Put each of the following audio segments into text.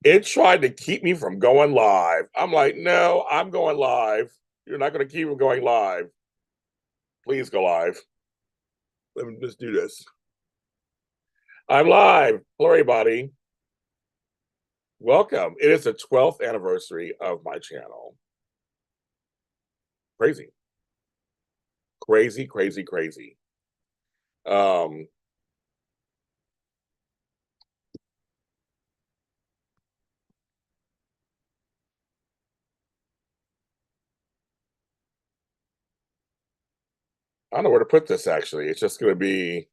It tried to keep me from going live. I'm like, no, I'm going live. You're not going to keep me going live. Please go live. Let me just do this. I'm live. Hello, everybody. Welcome. It is the 12th anniversary of my channel. Crazy. Crazy, crazy, crazy. Um, I don't know where to put this actually. It's just going to be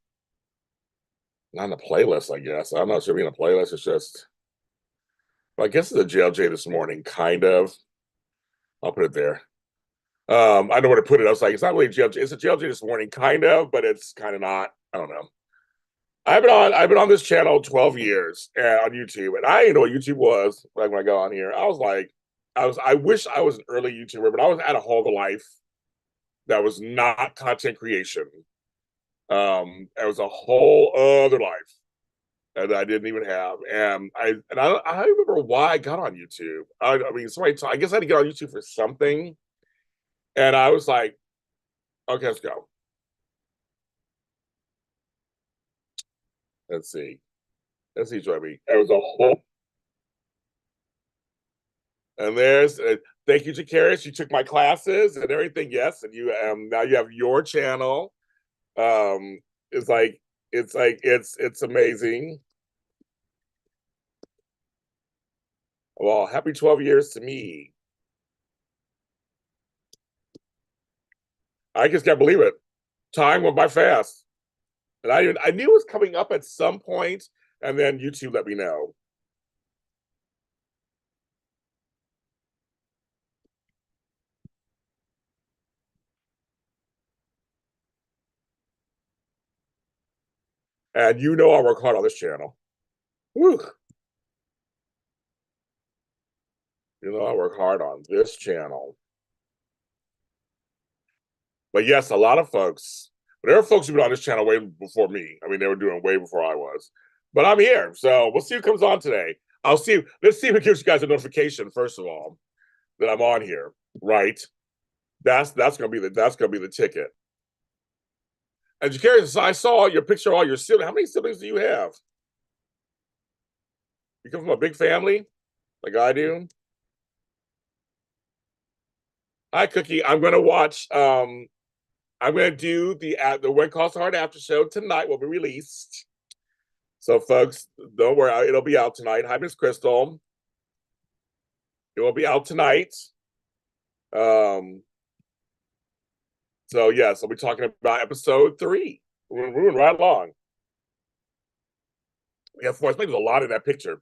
not in a playlist, I guess. I'm not sure being a playlist. It's just, well, I guess it's a JLJ this morning, kind of. I'll put it there. I know where to put it. I was like, it's not really JLJ. It's a JLJ this morning, kind of, but it's kind of not. I don't know. I've been on this channel 12 years on YouTube, and I didn't know what YouTube was. Like when I got on here, I was like, I wish I was an early YouTuber, but I was at a whole of life that was not content creation. It was a whole other life that I didn't even have, and I don't remember why I got on YouTube. I mean, I guess I had to get on YouTube for something, and I was like, okay, let's go. Let's see. Let's see, Joey. It was a whole, and there's thank you, Jakaris. You took my classes and everything. Yes, and you now you have your channel. Um, it's like it's amazing. Well, happy 12 years to me. I just can't believe it. Time went by fast, and I knew it was coming up at some point, and then YouTube let me know. And you know I work hard on this channel. Woo. You know I work hard on this channel. But yes, a lot of folks. There are folks who've been on this channel way before me. I mean, they were doing way before I was. But I'm here, so we'll see who comes on today. I'll see. Let's see if it gives you guys a notification first of all that I'm on here. Right. That's gonna be the ticket. And you curious? I saw your picture of all your siblings. How many siblings do you have? You come from a big family, like I do. Hi, Cookie. I'm gonna watch. I'm gonna do the When Calls Hard after show tonight. Will be released. So, folks, don't worry. It'll be out tonight. Hi, Miss Crystal. It will be out tonight. Um, so yes, I'll be talking about episode 3. We're moving right along. Yeah, for there's a lot in that picture.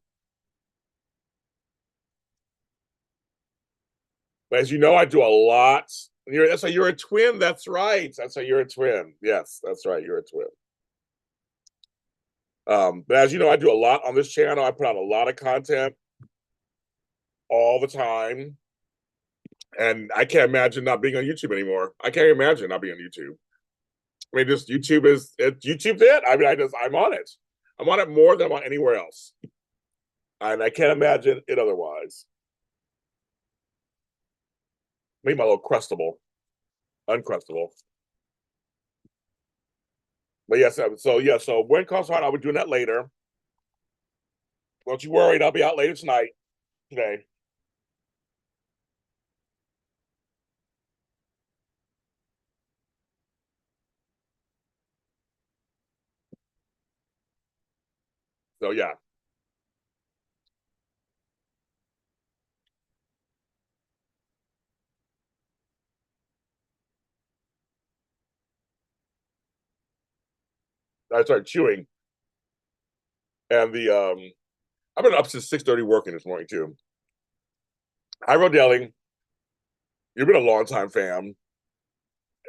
But as you know, I do a lot. That's why you're a twin. That's right. That's why you're a twin. Yes, that's right. You're a twin. But as you know, I do a lot on this channel. I put out a lot of content all the time. And I can't imagine not being on YouTube anymore. I can't imagine not being on YouTube. I mean, just YouTube's it. I mean, I'm on it. I'm on it more than I'm on anywhere else, and I can't imagine it otherwise. Maybe my little crustable, uncrustable. But yes, so when comes out, I'll be doing that later. Don't you worry, I'll be out later tonight. Today, so yeah, I started chewing, and the I've been up since 6:30 working this morning too. Hi, Rodelling. You've been a long time fam.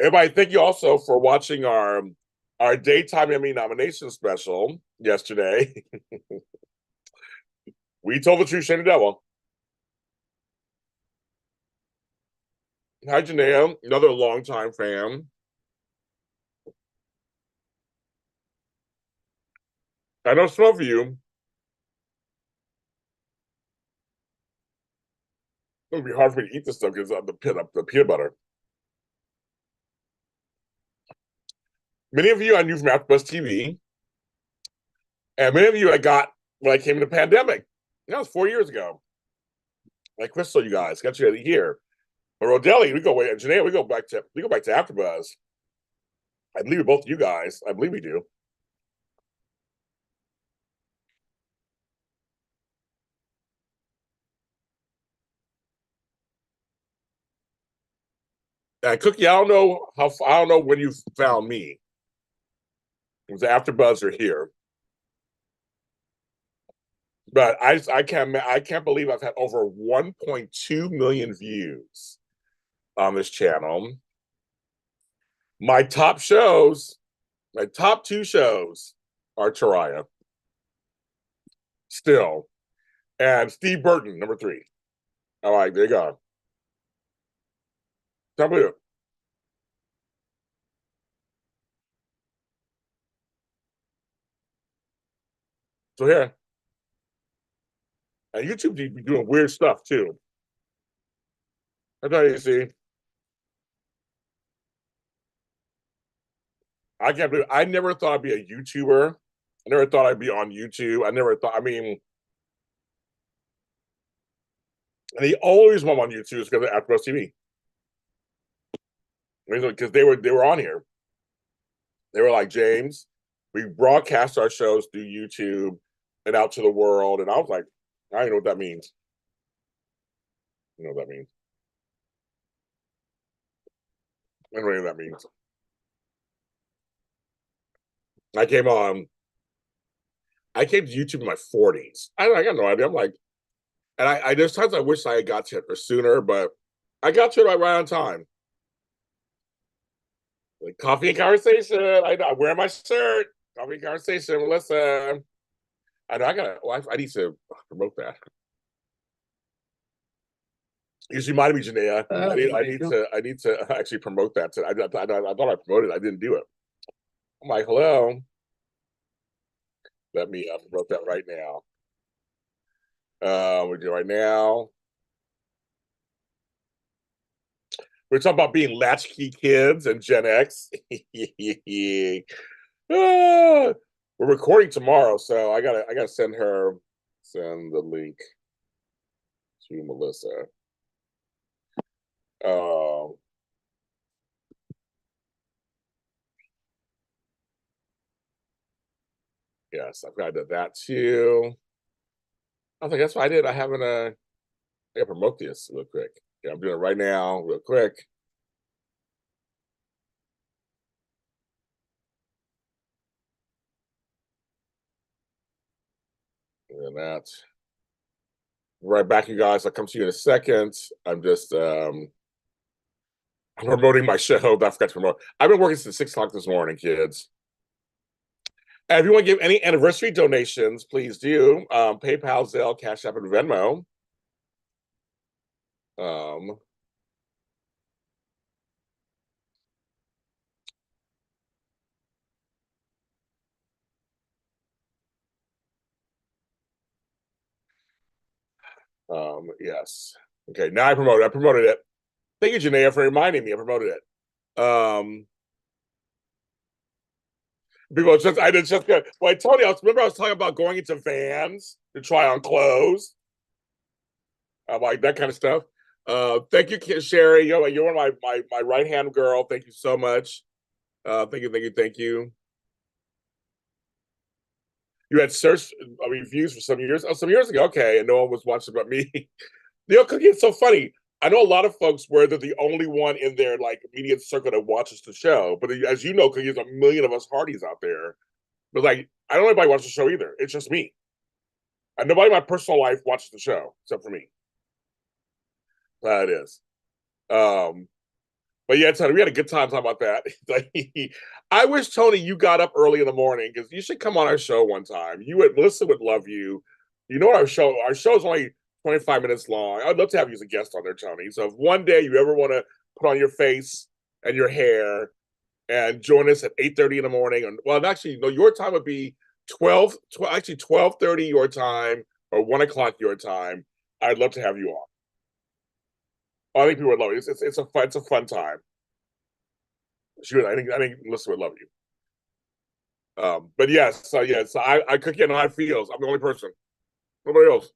Everybody, thank you also for watching our daytime Emmy nomination special yesterday. We told the truth, shame the devil. Hi, Janaea, another longtime fan. I know some of you It would be hard for me to eat this stuff because of the peanut butter. Many of you I knew from AfterBuzz TV, and many of you I got when I came in the pandemic. That was 4 years ago. Like Crystal, you guys got you here. But Rodelli, we go way. Janae, we go back to AfterBuzz. I believe both you guys. I believe we do. And Cookie, I don't know when you found me. It was AfterBuzz or here. But I can't believe I've had over 1.2 million views on this channel. My top two shows are Taraya still, and Steve Burton, number 3. All right, there you go. Tell me. So here, and YouTube be doing weird stuff too. That's how you see. I can't believe I never thought I'd be a YouTuber. I never thought I'd be on YouTube. I never thought. I mean, and the only reason I'm on YouTube is because of AfterBuzz TV. Because they were on here. They were like, James, we broadcast our shows through YouTube and out to the world. And I was like, I don't know what that means. You know what that means. I don't know what that means. I came to YouTube in my 40s. I got no idea. I'm like, and I there's times I wish I had got to it sooner, but I got to it right on time. Like coffee and conversation. I'm wearing my shirt. Coffee and conversation. Melissa. I know I gotta. Well, I need to promote that. You reminded me, Janaea. I need to actually promote that. I thought I promoted it. I didn't do it. I'm like, hello. Let me promote that right now. We do right now. We're talking about being latchkey kids and Gen X. We're recording tomorrow, so I gotta send the link to Melissa. Yes, I've got to do that too. I think that's what I did. I gotta promote this real quick. Yeah, I'm doing it right now, real quick. And that. Right back, you guys. I'll come to you in a second. I'm just I'm promoting my show. I forgot to promote. I've been working since 6 o'clock this morning, kids. And if you want to give any anniversary donations, please do. PayPal, Zelle, CashAPP, and Venmo. Yes. Okay, now I promoted it. Thank you, Janaea, for reminding me. I promoted it. People just I did just good. Well, I told you, remember I was talking about going into Vans to try on clothes. Like that kind of stuff. Thank you, Sherry. You're one of my right hand girl. Thank you so much. Thank you. You had search reviews for some years ago. Okay, and no one was watching but me. Cookie, it's so funny. I know a lot of folks where they're the only one in their like immediate circle that watches the show. But as you know, Cookie, there's a million of us Hardys out there. But like, I don't know anybody watches the show either. It's just me. And nobody in my personal life watches the show except for me. That is. But yeah, Tony, we had a good time talking about that. I wish, Tony, you got up early in the morning because you should come on our show one time. Melissa would love you. You know our show is only 25 minutes long. I'd love to have you as a guest on there, Tony. So if one day you ever want to put on your face and your hair and join us at 8:30 in the morning, actually, no, your time would be 12:30 your time or 1 o'clock your time. I'd love to have you on. Oh, I think people would love it. It's a fun time. I think Melissa would love you. But yes, so yes, I cook you know how it feels. I'm the only person. Nobody else.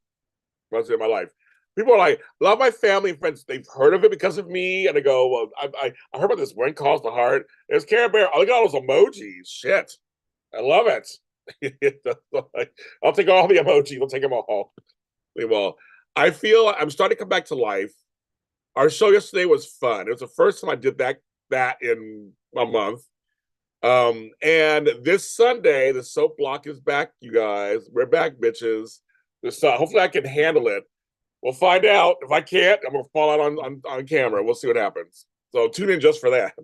That's it in my life. People are like, a lot of my family and friends, they've heard of it because of me, and they go, "Well, I heard about this one calls the heart. There's Care Bear. Oh, look at all those emojis. Shit, I love it. I'll take all the emojis. I'll take them all. Well, I feel I'm starting to come back to life. Our show yesterday was fun. It was the first time I did that in a month. And this Sunday, the soap block is back, you guys. We're back, bitches. Hopefully I can handle it. We'll find out. If I can't, I'm gonna fall out on camera. We'll see what happens. So tune in just for that.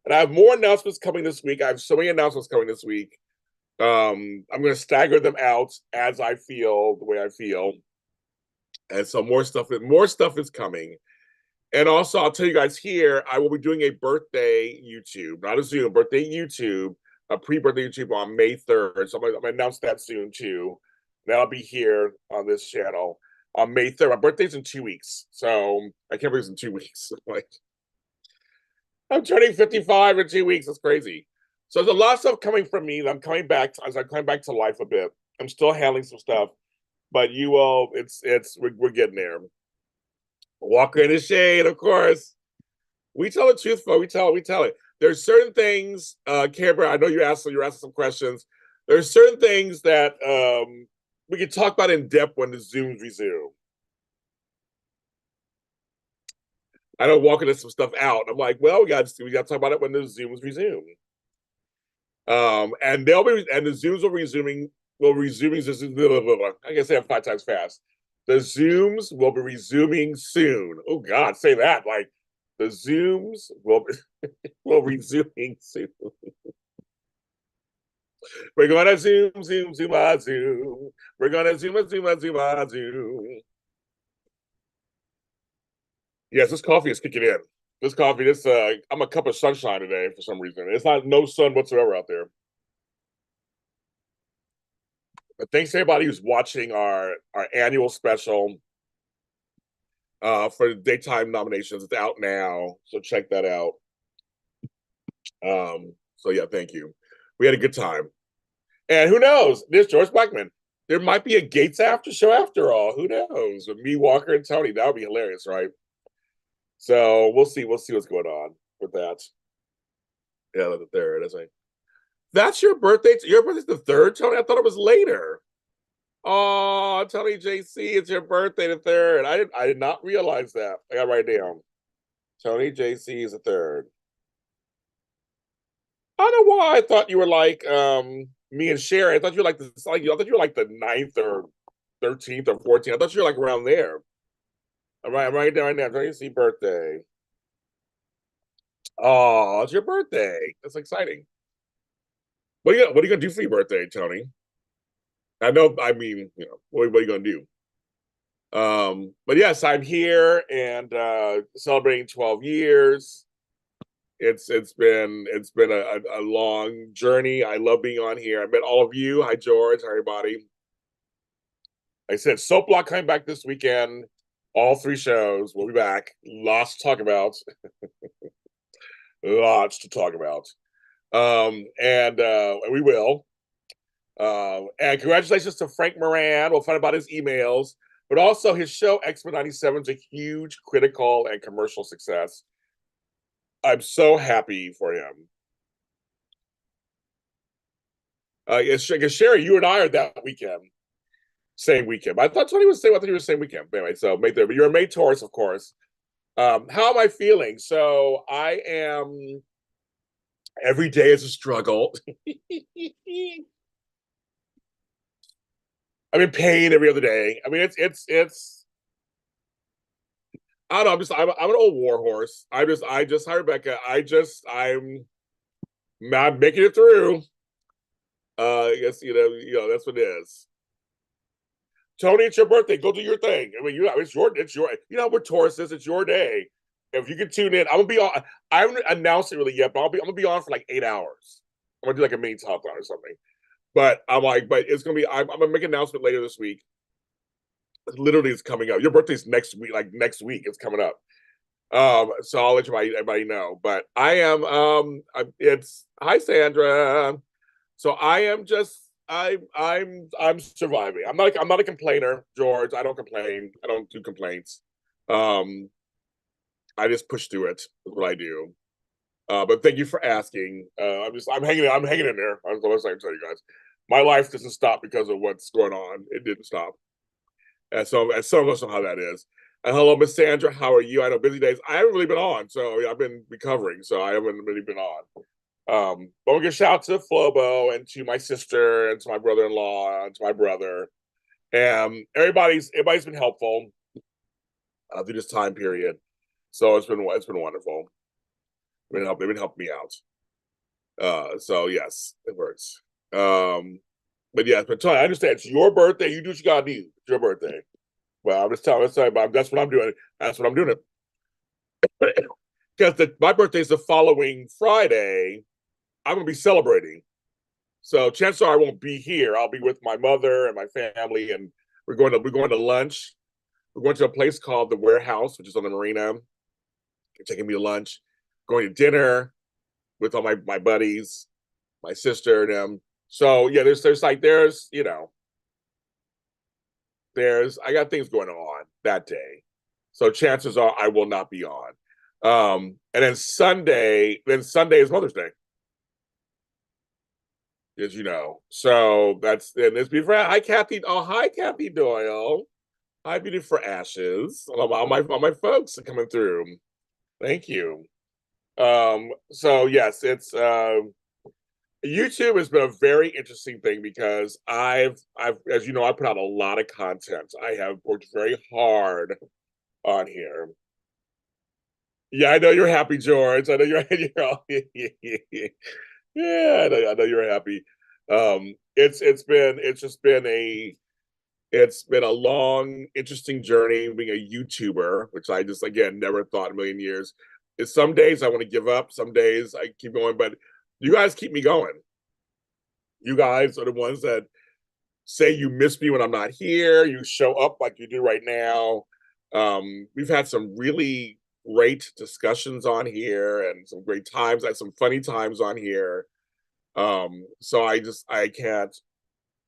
And I have more announcements coming this week. I have so many announcements coming this week. I'm gonna stagger them out as I feel the way I feel. And so more stuff is coming. And also, I'll tell you guys here, I will be doing a birthday YouTube, not a Zoom, birthday YouTube, a pre-birthday YouTube on May 3rd. So I'm gonna announce that soon too. That'll be here on this channel on May 3rd. My birthday's in 2 weeks, so I can't believe it's in 2 weeks. Like, I'm turning 55 in 2 weeks. That's crazy. So there's a lot of stuff coming from me. I'm coming back as I'm coming back to life a bit. I'm still handling some stuff, but you will. We're getting there. Walker in the shade, of course. We tell the truth, folks. We tell it. There's certain things, Canberra. I know you're asking some questions. There's certain things that we can talk about in depth when the Zooms resume. I know walking some stuff out. I'm like, well, we got to talk about it when the Zooms resume. And the Zooms will resuming. I can say it 5 times fast. The Zooms will be resuming soon. Oh God, say that like the Zooms will resuming soon. We're gonna zoom, zoom, zoom, zoom. We're gonna zoom, zoom, zoom, zoom. Yes, this coffee is kicking in. I'm a cup of sunshine today for some reason. It's not no sun whatsoever out there. But thanks to everybody who's watching our annual special for the daytime nominations. It's out now, so check that out. So yeah, thank you. We had a good time. And who knows? There's George Blackman. There might be a Gates after show after all. Who knows? With me, Walker, and Tony. That would be hilarious, right? So we'll see. We'll see what's going on with that. Yeah, the third. That's your birthday. Your birthday's the third, Tony. I thought it was later. Oh, Tony JC, it's your birthday the third. I did not realize that. I got to write it down. Tony JC is the third. I don't know why I thought you were like me and Sherry. I thought you were like the 9th or 13th or 14th. I thought you were like around there. I'm right down right now. Tony JC birthday. Oh, it's your birthday. That's exciting. What are you gonna do for your birthday, Tony? I know. I mean, what are you gonna do? But yes, I'm here and celebrating 12 years. It's been a long journey. I love being on here. I met all of you. Hi, George. Hi, everybody. Like I said, Soap Block coming back this weekend. All 3 shows. We'll be back. Lots to talk about. Lots to talk about. And we will. And congratulations to Frank Moran. We'll find out about his emails, but also his show Expert 97 is a huge critical and commercial success. I'm so happy for him. Sherry, you and I are that weekend, same weekend. But I thought Tony was saying, I thought you were the same weekend. But anyway, so May 3rd, but you're a May Taurus, of course. How am I feeling? So I am. Every day is a struggle. I'm in pain every other day. I mean, it's. I don't know. I'm an old war horse. Hi Rebecca. I'm making it through. I guess that's what it is. Tony, it's your birthday. Go do your thing. I mean, it's your. We're Tauruses. It's your day. If you can tune in, I'm gonna be on. I haven't announced it really yet, but I'm gonna be on for like 8 hours. I'm gonna do like a mini top on or something. But I'm like, it's gonna be. I'm gonna make an announcement later this week. literally is coming up. Your birthday's next week, like next week. It's coming up. So I'll let everybody know. But I am it's hi Sandra. So I am just I'm surviving. I'm not a complainer, George. I don't complain. I don't do complaints. Um I just push through it. Is what I do. But thank you for asking. I'm hanging in there. That's what I'm tell you guys. My life doesn't stop because of what's going on. It didn't stop. And some of us know how that is. And hello, Miss Sandra. How are you? I know busy days. I haven't really been on, so I've been recovering, so I haven't really been on. But we'll give shout out to Flobo and to my sister and to my brother-in-law and to my brother. And everybody's been helpful through this time period. So it's been wonderful. They've been helping me out. So yes, it works. But yes, but Tony, I understand it's your birthday. You do what you gotta do. It's your birthday. Well, I'm just telling you, that's what I'm doing. That's what I'm doing. Because my birthday is the following Friday. I'm gonna be celebrating. So chances are I won't be here. I'll be with my mother and my family, and we're going to lunch. We're going to a place called the Warehouse, which is on the marina. They're taking me to lunch. Going to dinner with all my buddies, my sister and them. So yeah, there's you know, I got things going on that day. So chances are I will not be on. And then Sunday is Mother's Day. As you know. So that's and this before hi Kathy. Oh, hi Kathy Doyle. Hi Beauty for Ashes. All my folks are coming through. Thank you. So yes, it's YouTube has been a very interesting thing because I've as you know, I put out a lot of content. I have worked very hard on here. Yeah, I know you're happy, George. I know you're all, yeah, I know you're happy. It's been a long, interesting journey being a YouTuber, which I just again never thought in a million years. It's some days I want to give up, some days I keep going, but you guys keep me going. You guys are the ones that say you miss me when I'm not here. You show up like you do right now. We've had some really great discussions on here and some great times. I had some funny times on here. So I can't.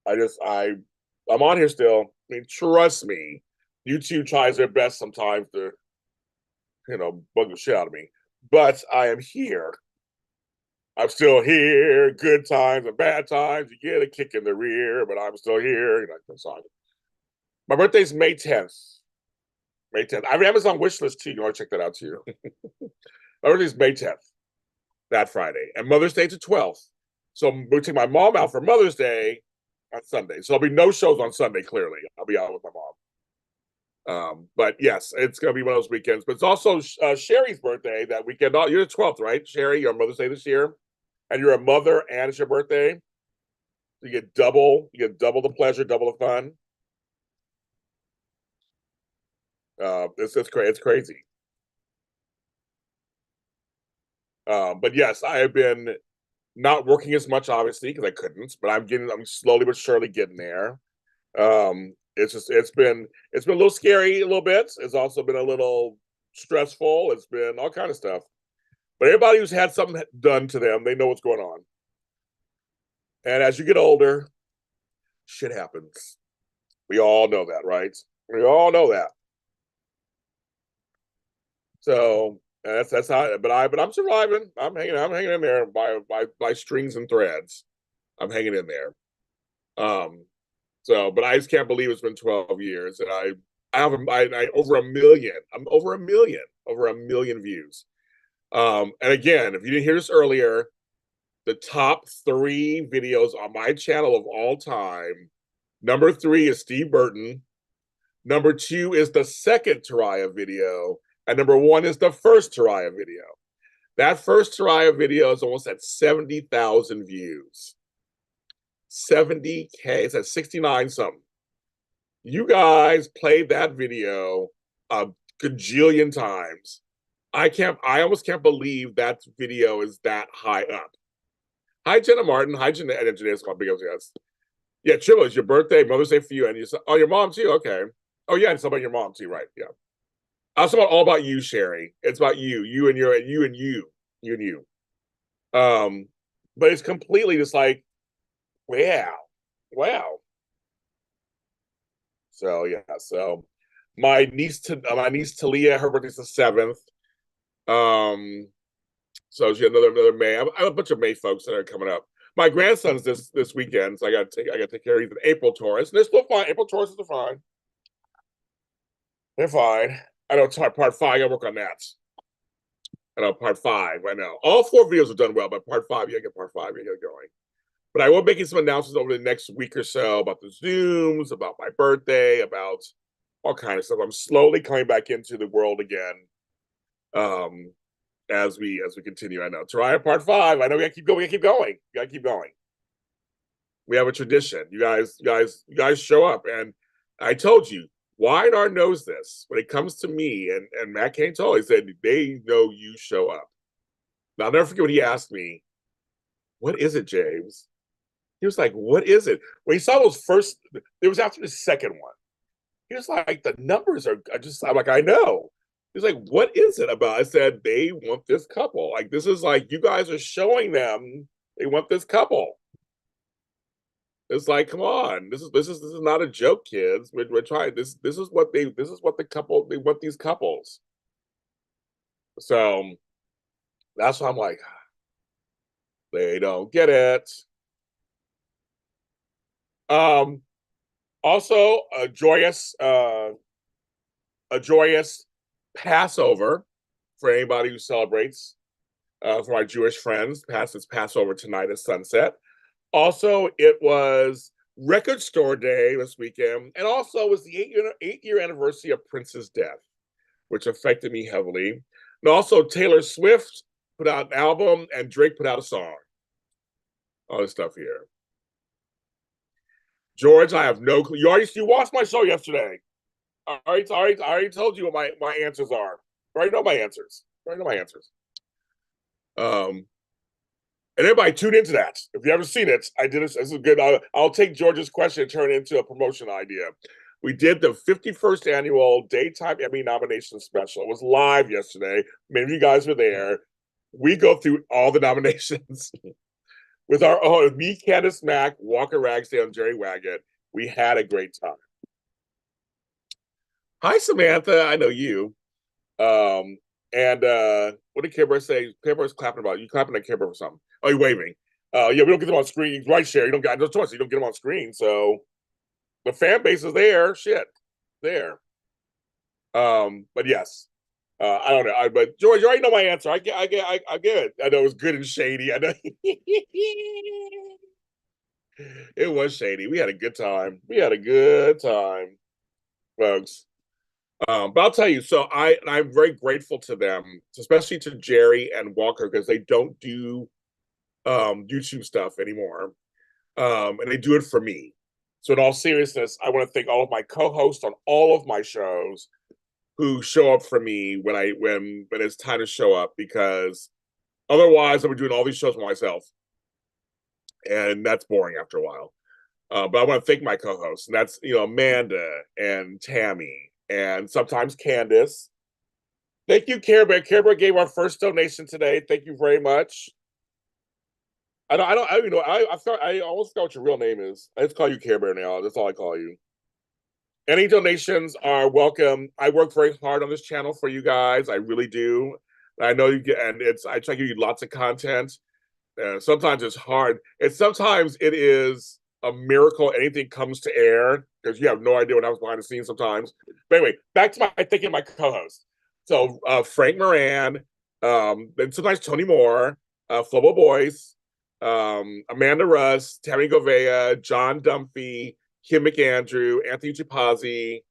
I'm on here still. I mean, trust me, YouTube tries their best sometimes to, bug the shit out of me. But I am here. I'm still here. Good times and bad times. You get a kick in the rear, but I'm still here. My birthday's May 10th. May 10th. I have an Amazon wish list too. You want to check that out too. My birthday's May 10th, that Friday. And Mother's Day's the 12th. So we'll take my mom out for Mother's Day on Sunday. So there'll be no shows on Sunday, clearly. I'll be out with my mom. But yes, it's going to be one of those weekends. But it's also Sherry's birthday that weekend. Oh, you're the 12th, right? Sherry, your Mother's Day this year. And you're a mother and it's your birthday. You get double the pleasure, double the fun. It's crazy. But yes, I have been not working as much, obviously, because I couldn't, but I'm slowly but surely getting there. It's been a little scary a little bit. It's also been a little stressful. It's been all kind of stuff. But everybody who's had something done to them, they know what's going on. And as you get older, shit happens. We all know that, right? We all know that. So that's how. But I'm surviving. I'm hanging in there by strings and threads. I'm hanging in there. But I just can't believe it's been 12 years, and I have over a million. I'm over a million views. And again, if you didn't hear this earlier, the top 3 videos on my channel of all time. Number 3 is Steve Burton. Number 2 is the second Taraya video. And number 1 is the first Taraya video. That first Taraya video is almost at 70,000 views. 70K. It's at 69 something. You guys played that video a gajillion times. I almost can't believe that video is that high up. Hi, Jenna Martin. Hi, Jenna. Jenna's called Big Ups, yes. Yeah, Triple, it's your birthday, Mother's Day for you. And you said, oh, your mom too? Okay. Oh yeah, it's about your mom too, right? Yeah. It's about all about you, Sherry. It's about you and you and you. Um, but it's completely just like, wow, wow. So yeah, so my niece Talia, her birthday's the 7th. Um, so she another May. I have a bunch of May folks that are coming up. My grandson's this weekend, so I gotta take care of. He's an April Taurus, and they're still fine. April Tauruses are fine. They're fine. I know part 5. I gotta work on that. I know part 5. I know all 4 videos have done well, but part 5, you gotta get part 5. You gotta get going. But I will be making some announcements over the next week or so about the Zooms, about my birthday, about all kind of stuff. I'm slowly coming back into the world again. Um, as we continue. I know. Try part 5. I know we gotta keep going. We gotta keep going. We gotta keep going. We have a tradition. You guys show up. And I told you, Wydar knows this. When it comes to me and Matt Kane told, he said they know you show up. Now I'll never forget what he asked me. What is it, James? He was like, what is it? When he saw those first, it was after the second one. He was like, the numbers are just, I'm like, I know. He's like, what is it about? I said, they want this couple. Like, this is like, you guys are showing them they want this couple. It's like, come on, this is not a joke, kids. We're trying this is what the couple they want these couples. So that's why I'm like, they don't get it. Um, also a joyous Passover for anybody who celebrates. For my Jewish friends, it's Passover tonight at sunset. Also, it was Record Store Day this weekend, and also it was the 8-year anniversary of Prince's death, which affected me heavily. And also, Taylor Swift put out an album, and Drake put out a song. All this stuff here. George, I have no clue. You watched my show yesterday. I already told you what my answers are. I already know my answers. I already know my answers. Um, and everybody tune into that. If you haven't seen it, I did it. This is good. I'll take George's question and turn it into a promotion idea. We did the 51st annual Daytime Emmy nomination special. It was live yesterday. Many of you guys were there. We go through all the nominations with our own me, Candace Mack, Walker Ragsdale, and Jerry Waggett. We had a great time. Hi, Samantha. I know you. Um, and what did Care Bear say? Care Bear's clapping about. You clapping at Care Bear for something. Oh, you're waving. Yeah, we don't get them on screen. Right, Sherry? You don't get no choice. You don't get them on screen. So the fan base is there. Shit, there. But yes. I don't know. But George, you already know my answer. I get it. I know it was good and shady. I know it was shady. We had a good time. We had a good time, folks. But I'll tell you, so I'm very grateful to them, especially to Jerry and Walker, because they don't do YouTube stuff anymore. And they do it for me. So in all seriousness, I want to thank all of my co-hosts on all of my shows who show up for me when it's time to show up, because otherwise I'll be doing all these shows by myself. And that's boring after a while. But I want to thank my co-hosts, and that's Amanda and Tammy and sometimes Candace. Thank you, Care Bear. Care Bear gave our first donation today. Thank you very much. I don't even know. I almost forgot what your real name is. I just call you Care Bear now. That's all I call you. Any donations are welcome. I work very hard on this channel for you guys. I really do. I know you get, and I try to give you lots of content. Sometimes it's hard. Sometimes it is a miracle anything comes to air, because you have no idea what happens behind the scenes sometimes. But anyway, back to my thinking my co-host. So Frank Moran, and sometimes Tony Moore, Flobo Boyce, Amanda Russ, Tammy Govea, John Dumphy, Kim McAndrew, Anthony Chipazzi,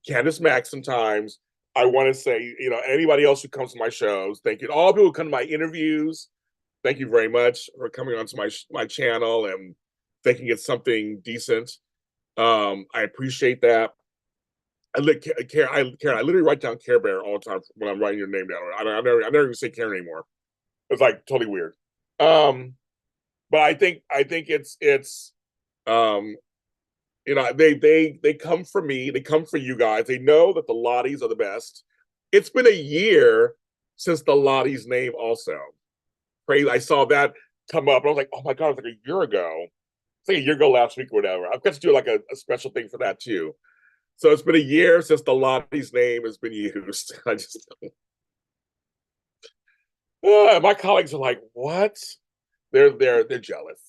Candace Mack sometimes. I want to say, anybody else who comes to my shows, thank you. All people who come to my interviews, thank you very much for coming onto my channel and thinking it's something decent. I appreciate that. I literally write down Care Bear all the time when I'm writing your name down. I never even say Karen anymore. It's like totally weird. But I think it's You know, they come for me. They come for you guys. They know that the Lotties are the best. It's been a year since the Lottie's name also. Crazy. I saw that come up. I was like, oh my God, it was like a year ago. It's like a year ago last week or whatever. I've got to do like a special thing for that too. So it's been a year since the Lottie's name has been used. I just my colleagues are like, what? They're jealous.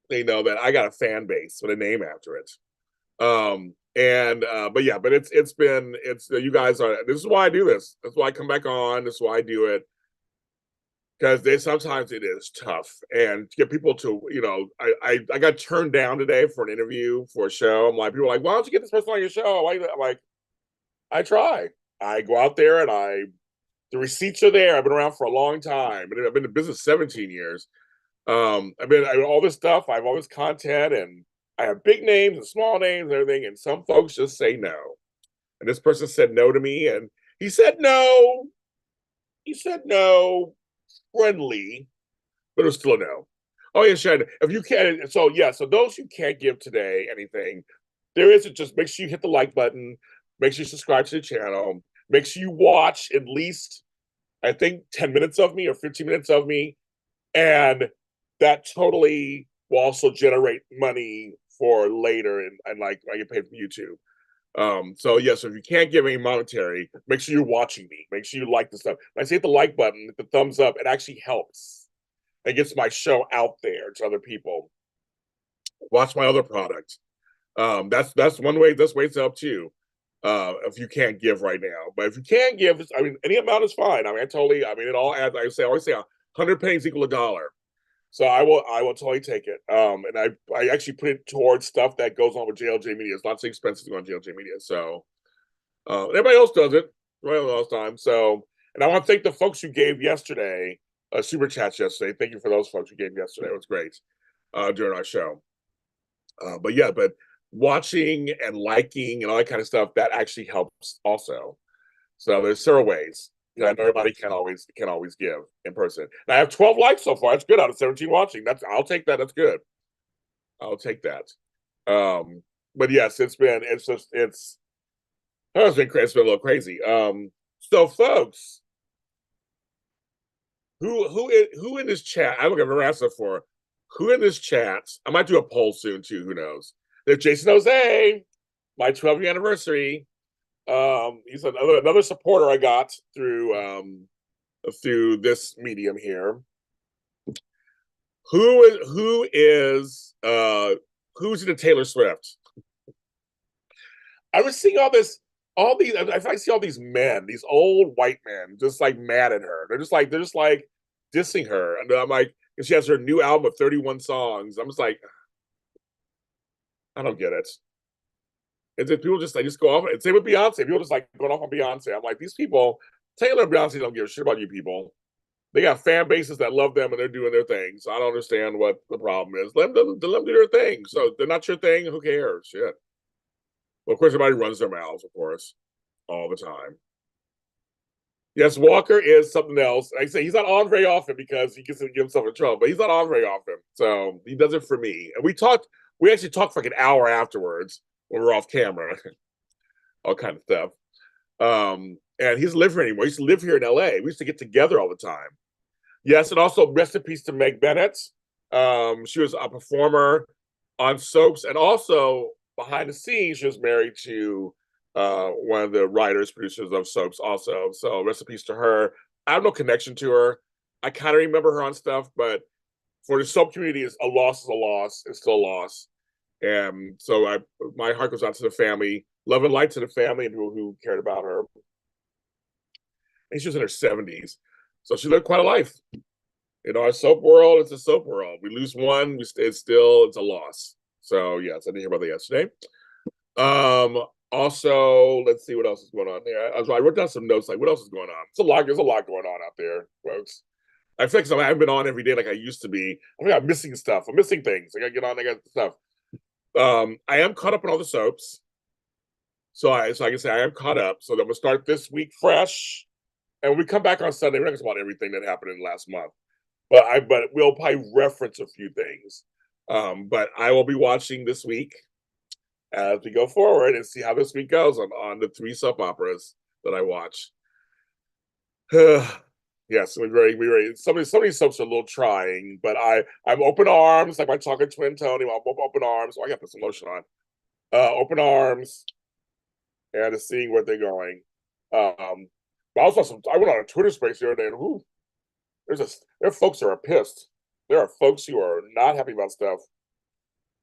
They know that I got a fan base with a name after it. And but yeah, but it's you guys are, this is why I do this. That's why I come back on. This is why I do it. Because they sometimes it is tough and to get people to, you know, I got turned down today for an interview for a show. I'm like, people are like, why don't you get this person on your show? I'm like, I try. I go out there and the receipts are there. I've been around for a long time. I've been in business 17 years. I all this stuff. I have all this content, and I have big names and small names and everything. And some folks just say no. And this person said no to me, and he said no. He said no, friendly, but it was still a no. Oh yeah, Shannon. If you can't, so yeah, so those who can't give today anything, there is just make sure you hit the like button. Make sure you subscribe to the channel. Make sure you watch at least, I think, 10 minutes of me or 15 minutes of me. And that totally will also generate money for later, and like I get paid from YouTube. So yes, if you can't give any monetary, make sure you're watching me. Make sure you like the stuff. When I say hit the like button, hit the thumbs up, it actually helps. It gets my show out there to other people. Watch my other product. That's one way. This way it's up to you. If you can't give right now, but if you can give, I mean, any amount is fine. I mean, it all adds. I always say 100 pennies equal $1. So I will totally take it. And I actually put it towards stuff that goes on with JLJ Media. It's lots of expenses to go on JLJ Media. So everybody else does it. Everybody else time. So, and I want to thank the folks who gave yesterday, super chats yesterday. Thank you for those folks who gave yesterday. It was great during our show. But yeah, but watching and liking and all that kind of stuff, that actually helps also. So there's several ways. You know, everybody can always give in person. And I have 12 likes so far. That's good out of 17 watching. I'll take that. That's good. I'll take that. But yes, it's been crazy. It's been a little crazy. So folks, who in this chat? I don't have a answer for who in this chat. I might do a poll soon too. Who knows? There's Jason Jose, my 12th anniversary. He's another supporter I got through this medium here. Who's into Taylor Swift? I was seeing all these. I see all these men, these old white men, just like mad at her. They're just like dissing her, and I'm like, and she has her new album of 31 songs. I'm just like, I don't get it. And then people just go off. And same with Beyonce. People just like going off on Beyonce. I'm like, these people, Taylor and Beyonce don't give a shit about you people. They got fan bases that love them and they're doing their thing. So I don't understand what the problem is. Let them do their thing. So they're not your thing. Who cares? Shit. Well, of course, everybody runs their mouths, of course, all the time. Yes, Walker is something else. Like I say, he's not on very often because he gets to give himself in trouble, but he's not on very often. So he does it for me. And we actually talked for like an hour afterwards when we're off camera, all kind of stuff. And he doesn't live here anymore. He used to live here in LA. We used to get together all the time. Yes, and also rest in peace to Meg Bennett. She was a performer on soaps, and also behind the scenes, she was married to one of the writers, producers of soaps also. So rest in peace to her. I have no connection to her. I kind of remember her on stuff, but for the soap community, a loss is a loss. It's still a loss. And so my heart goes out to the family. Love and light to the family and people who cared about her. And she was in her 70s. So she lived quite a life. In our soap world, it's a soap world. We lose one, it's a loss. So yes, I didn't hear about that yesterday. Also, let's see what else is going on there. I wrote down some notes, like what else is going on? There's a lot going on out there, folks. I feel like I haven't been on every day like I used to be. I think I'm missing stuff. I'm missing things. I gotta get on, I got stuff. I am caught up on all the soaps. So I can say I am caught up. So I'm gonna start this week fresh. And when we come back on Sunday, we're not gonna talk about everything that happened in the last month. But we'll probably reference a few things. But I will be watching this week as we go forward and see how this week goes on the 3 soap operas that I watch. Yes, we're very. Some of these soaps are a little trying, but I'm open arms, like my chocolate twin Tony. I'm open arms. Oh, I got to put some lotion on. Open arms and to seeing where they're going. But I also I went on a Twitter space the other day, and whoo, there are folks who are pissed. There are folks who are not happy about stuff.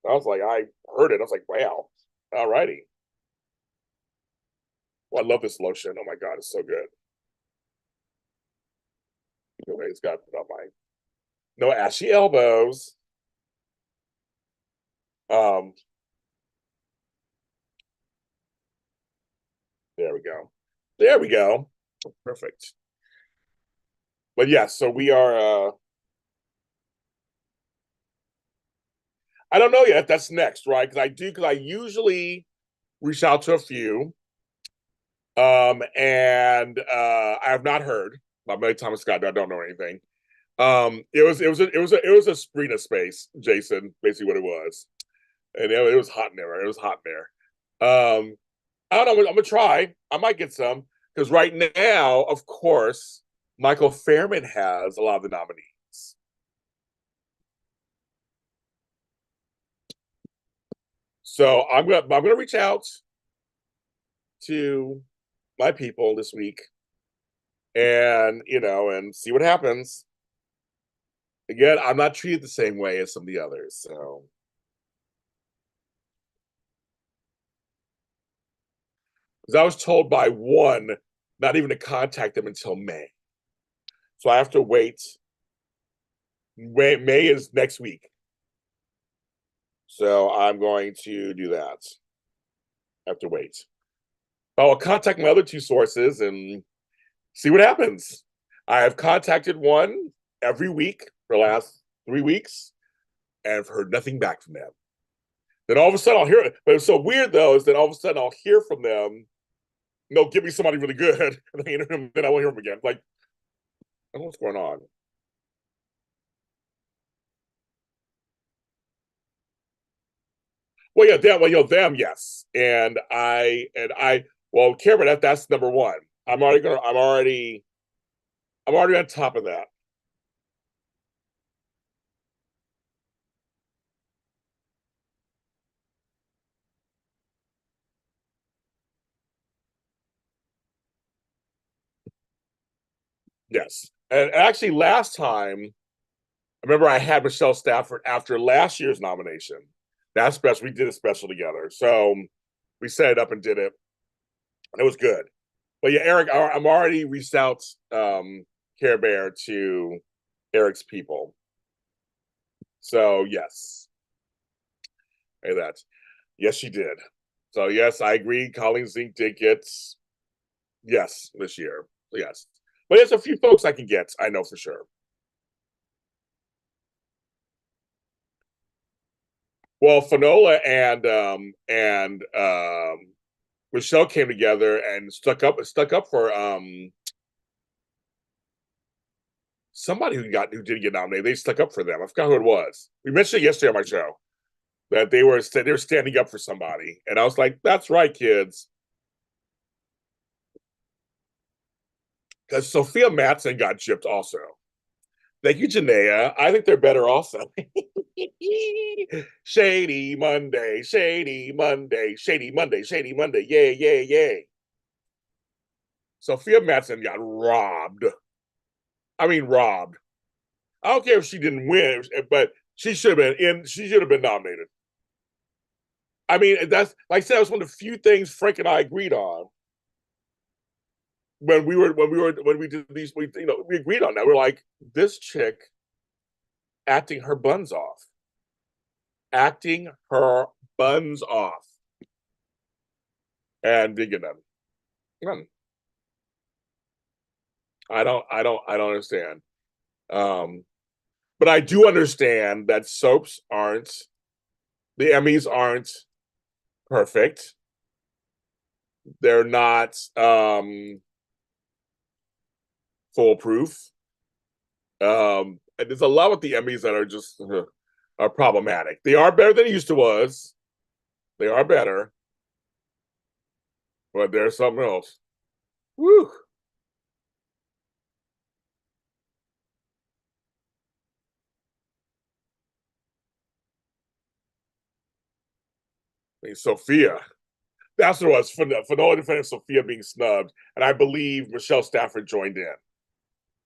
I was like, I heard it. I was like, wow, all righty. Well, I love this lotion. Oh my god, it's so good. Anyway, it's got on my no ashy elbows. Um, there we go. There we go. Perfect. But yeah, so we are I don't know yet. That's next, right? Because I usually reach out to a few. And I have not heard about Mary Thomas Scott. I don't know anything. It was a Sprina space, Jason, basically what it was. And it was hot in there. It was hot in there. I don't know. I'm gonna try. I might get some because right now, of course, Michael Fairman has a lot of the nominees. So I'm gonna reach out to my people this week and and see what happens. Again, I'm not treated the same way as some of the others, so because I was told by one not even to contact them until May. So I have to wait. May is next week. So I'm going to do that. I have to wait. I'll contact my other 2 sources and see what happens. I have contacted one every week for the last 3 weeks and I've heard nothing back from them. Then all of a sudden I'll hear it. But it's so weird though, is that all of a sudden I'll hear from them. No, give me somebody really good. And then I won't hear them again. Like, I don't know what's going on. Well, yeah, them, yes. Well, Cameron, that's number one. I'm already on top of that. Yes. And actually, last time, I remember I had Michelle Stafford after last year's nomination. That special, we did a special together. So we set it up and did it. And it was good. But yeah, Eric, I'm already reached out Care Bear to Eric's people. So yes. Hey that. Yes, she did. So yes, I agree. Colleen Zink did get yes this year. Yes. But there's a few folks I can get, I know for sure. Well, Fanola and Michelle came together and stuck up for somebody who didn't get nominated. They stuck up for them. I forgot who it was. We mentioned it yesterday on my show that they were standing up for somebody, and I was like, "That's right, kids." Because Sophia Matson got gypped also. Thank you, Janaea. I think they're better also. Shady Monday, Shady Monday, Shady Monday, Shady Monday. Yay, yay, yay. Sophia Matson got robbed. I mean, robbed. I don't care if she didn't win, but she should have been in. She should have been nominated. I mean, that's like I said, that was one of the few things Frank and I agreed on when we did these. We agreed on that. We're like, this chick acting her buns off, acting her buns off, and digging them. I don't understand. Um, but I do understand that soaps aren't the Emmys aren't perfect. They're not foolproof. And there's a lot with the Emmys that are just are problematic. They are better than it used to was. They are better, but there's something else. Woo! I mean, Sophia. That's what it was for no defense. Sophia being snubbed, and I believe Michelle Stafford joined in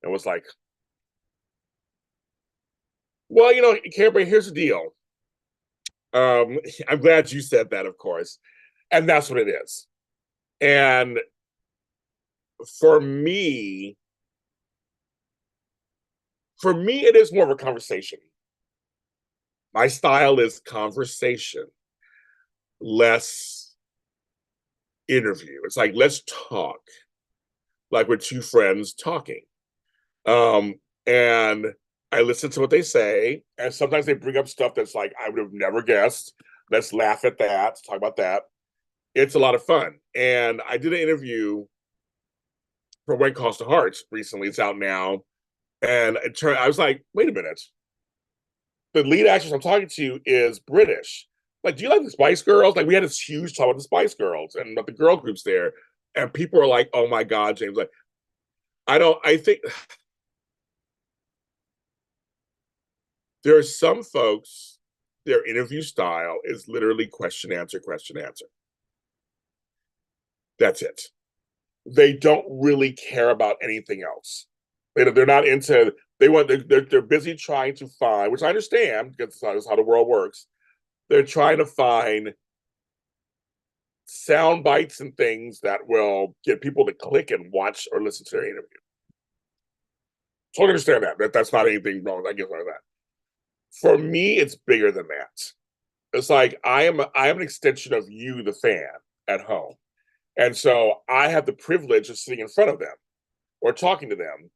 and was like, "Well, you know, Cameron, here's the deal. I'm glad you said that, of course, and that's what it is. And for me, it is more of a conversation. My style is conversation, less interview. It's like let's talk, like we're two friends talking. Um, and I listen to what they say, and sometimes they bring up stuff that's like I would have never guessed. Let's laugh at that. Talk about that. It's a lot of fun. And I did an interview for When Calls to Hearts recently. It's out now, and I was like, wait a minute. The lead actress I'm talking to is British. Like, do you like the Spice Girls? Like, we had this huge talk about the Spice Girls and the girl groups there, and people are like, "Oh my God, James!" Like, I don't. I think there are some folks. Their interview style is literally question answer question answer. That's it. They don't really care about anything else. They're not into. They want. They're busy trying to find, which I understand because that's how the world works. They're trying to find sound bites and things that will get people to click and watch or listen to their interview. So I understand that. That's not anything wrong. I get like that. For me, it's bigger than that. It's like I am an extension of you, the fan, at home. And so I have the privilege of sitting in front of them or talking to them.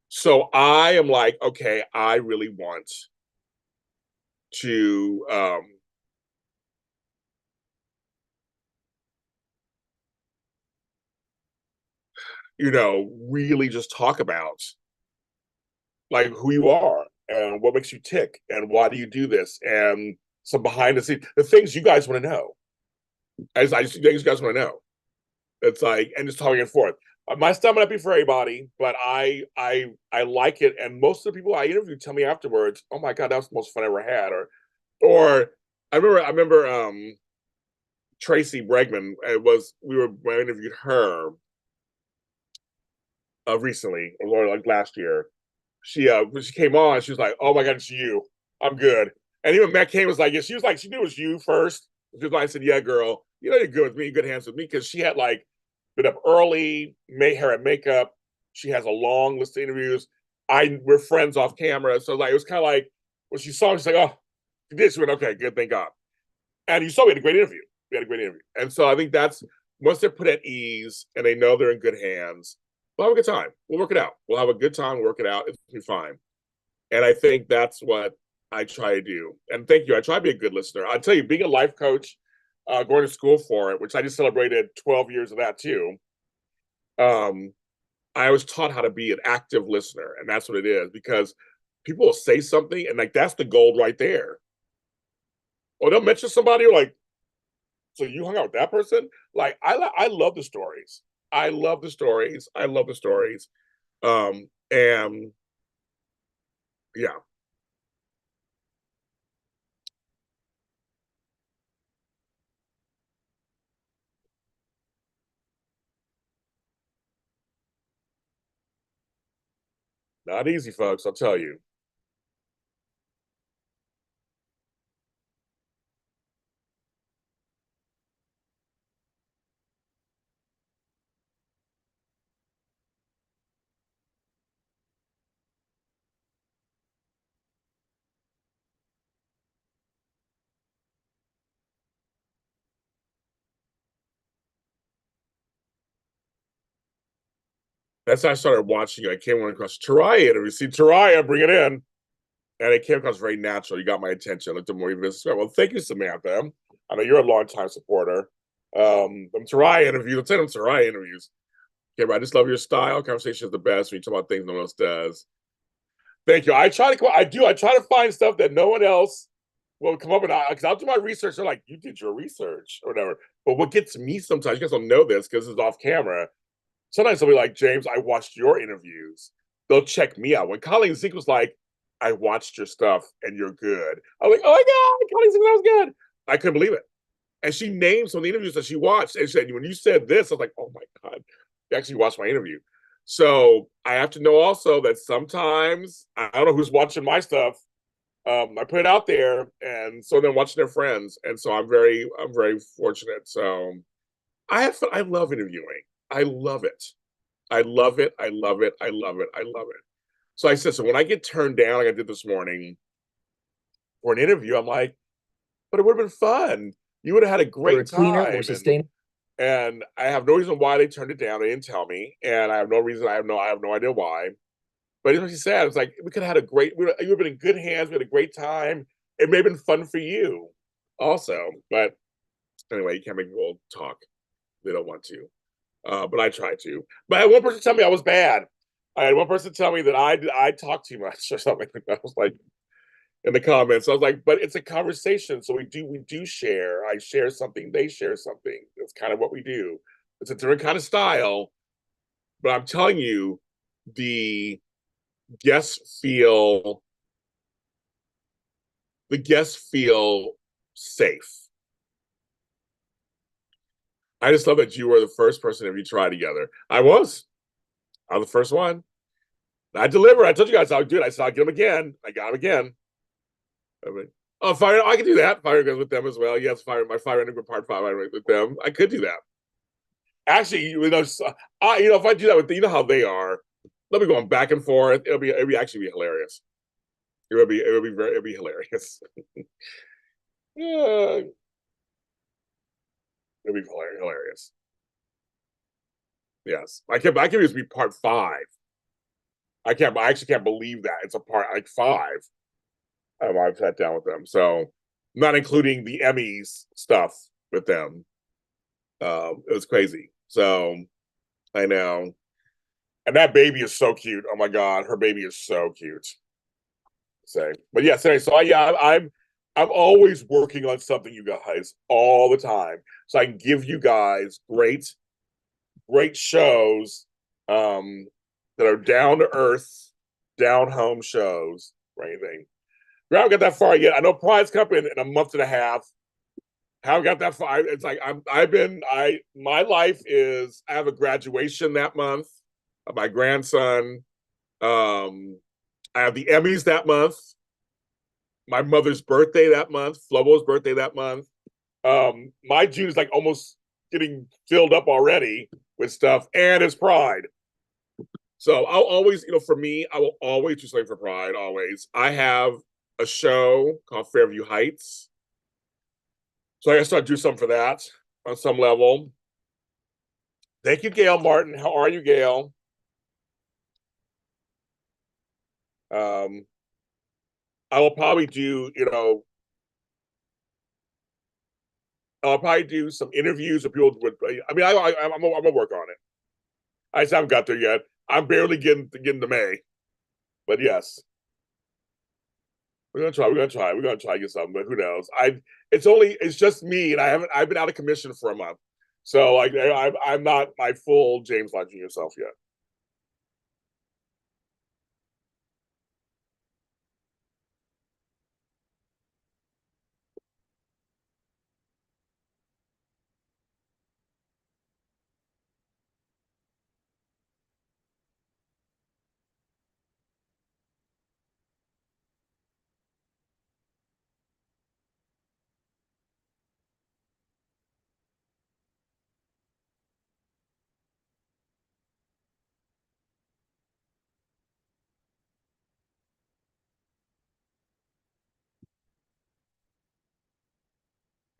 So I am like, okay, I really want to really just talk about like who you are and what makes you tick and why do you do this and some behind the scenes, the things you guys want to know. I just think you guys want to know. It's like and just talking it forth. My stuff might not be for everybody, but I like it. And most of the people I interview tell me afterwards, "Oh my God, that was the most fun I ever had." Or I remember Tracy Bregman. It was we were when I interviewed her recently, or like last year. When she came on, she was like, "Oh my God, it's you. I'm good." And even Matt Kane was like, "Yeah." She was like, she knew it was you first. She was like, I said, "Yeah, girl, you know you're good with me, good hands with me," because she had like been up early, made hair and makeup. She has a long list of interviews. We're friends off camera, so like it was kind of like when she saw me, she's like, "Oh, she did." She went, "Okay, good, thank God." And you saw we had a great interview. We had a great interview, and so I think that's once they're put at ease and they know they're in good hands, we'll have a good time. We'll work it out. We'll have a good time. We'll work it out. It'll be fine. And I think that's what I try to do. And thank you. I try to be a good listener. I'll tell you, being a life coach, going to school for it, which I just celebrated 12 years of that too. Um, I was taught how to be an active listener, and that's what it is because people will say something, and like that's the gold right there. Or they'll mention somebody, like, so you hung out with that person? Like, I love the stories. I love the stories. I love the stories. And yeah, not easy, folks. I'll tell you. That's how I started watching. I came across Taraya interview. See Taraya, bring it in. And it came across very natural. You got my attention. I looked at more even this. Well, thank you, Samantha. I know you're a longtime supporter. Taraya interviews. Let's send them Taraya interviews. Okay, but I just love your style. Conversation is the best when you talk about things no one else does. Thank you. I try to. I do. I try to find stuff that no one else will come up and because I'll do my research. They're like, you did your research or whatever. But what gets me sometimes, you guys don't know this because it's off camera. Sometimes they'll be like, James, I watched your interviews. They'll check me out. When Colleen Zeke was like, I watched your stuff and you're good. I'm like, oh my God, Colleen Zeke, that was good. I couldn't believe it. And she named some of the interviews that she watched. And she said, when you said this, I was like, oh my God, you actually watched my interview. So I have to know also that sometimes I don't know who's watching my stuff. I put it out there, and so they're watching their friends, and so I'm very fortunate. So I have fun. I love interviewing. I love it. I love it. I love it. I love it. I love it. So I said, so when I get turned down, like I did this morning for an interview, I'm like, but it would have been fun. You would have had a For a great cleaner, more time, sustainable. and I have no reason why they turned it down. They didn't tell me, and I have no reason. I have no idea why. But what she said, it's like we could have had a great. You would have been in good hands. We had a great time. It may have been fun for you, also. But anyway, you can't make people talk. They don't want to. But I try to. But I had one person tell me I was bad. I had one person tell me that I talk too much or something. I was like in the comments. I was like, but it's a conversation, so we do share. I share something, they share something. That's kind of what we do. It's a different kind of style, but I'm telling you, the guests feel the guests feel safe. I just love that you were the first person that we tried together. I was. I was the first one. I delivered. I told you guys I would do it. I said I'll get him again. I got him again. I mean, oh, fire! I can do that. Fire goes with them as well. Yes, fire. My fire ended with part 5. I went with them. I could do that. Actually, if I do that with you know how they are. They'll be going back and forth. It'll be actually be hilarious. It'll be hilarious. Yeah, it'll be hilarious. Yes, I can just be part 5. I actually can't believe that it's a part like 5. I've sat down with them, so not including the Emmys stuff with them. It was crazy. So I know, and that baby is so cute. Oh my God, her baby is so cute. Say, but yes, anyway, so I'm always working on something, you guys, all the time, so I can give you guys great shows that are down to earth, down home shows or anything. We haven't got that far yet. I know Pride's coming in a month and a half. Haven't got that far. It's like my life is I have a graduation that month of my grandson. I have the Emmys that month. My mother's birthday that month. Flobo's birthday that month. My June is like almost getting filled up already with stuff, and it's Pride. So I'll always, for me, I will always do something for Pride. Always. I have a show called Fairview Heights. So I gotta start do something for that on some level. Thank you, Gail Martin. How are you, Gail? Um, I will probably do, I'll probably do some interviews with people. I mean, I'm gonna work on it. I just haven't got there yet. I'm barely getting to May, but yes, we're gonna try. We're gonna try. We're gonna try to get something, but who knows? It's just me, and I've been out of commission for a month, so like I'm not my full James Lott Jr. self yet.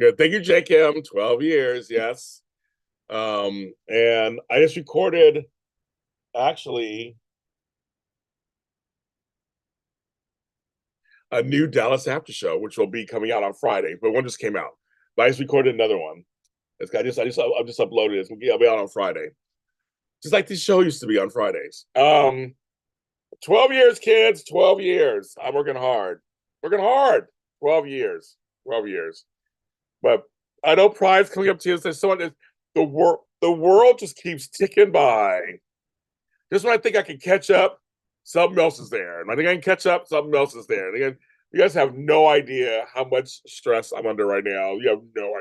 Good. Thank you, J Kim. 12 years, yes. And I just recorded actually a new Dallas After Show, which will be coming out on Friday, but one just came out. But I just recorded another one. I just uploaded it. It'll be out on Friday. Just like this show used to be on Fridays. 12 years, kids. 12 years. I'm working hard. Working hard. 12 years. 12 years. But I know Pride's coming up to you. There's someone. The world just keeps ticking by. Just when I think I can catch up, something else is there. And I think I can catch up, something else is there. And again, you guys have no idea how much stress I'm under right now. You have no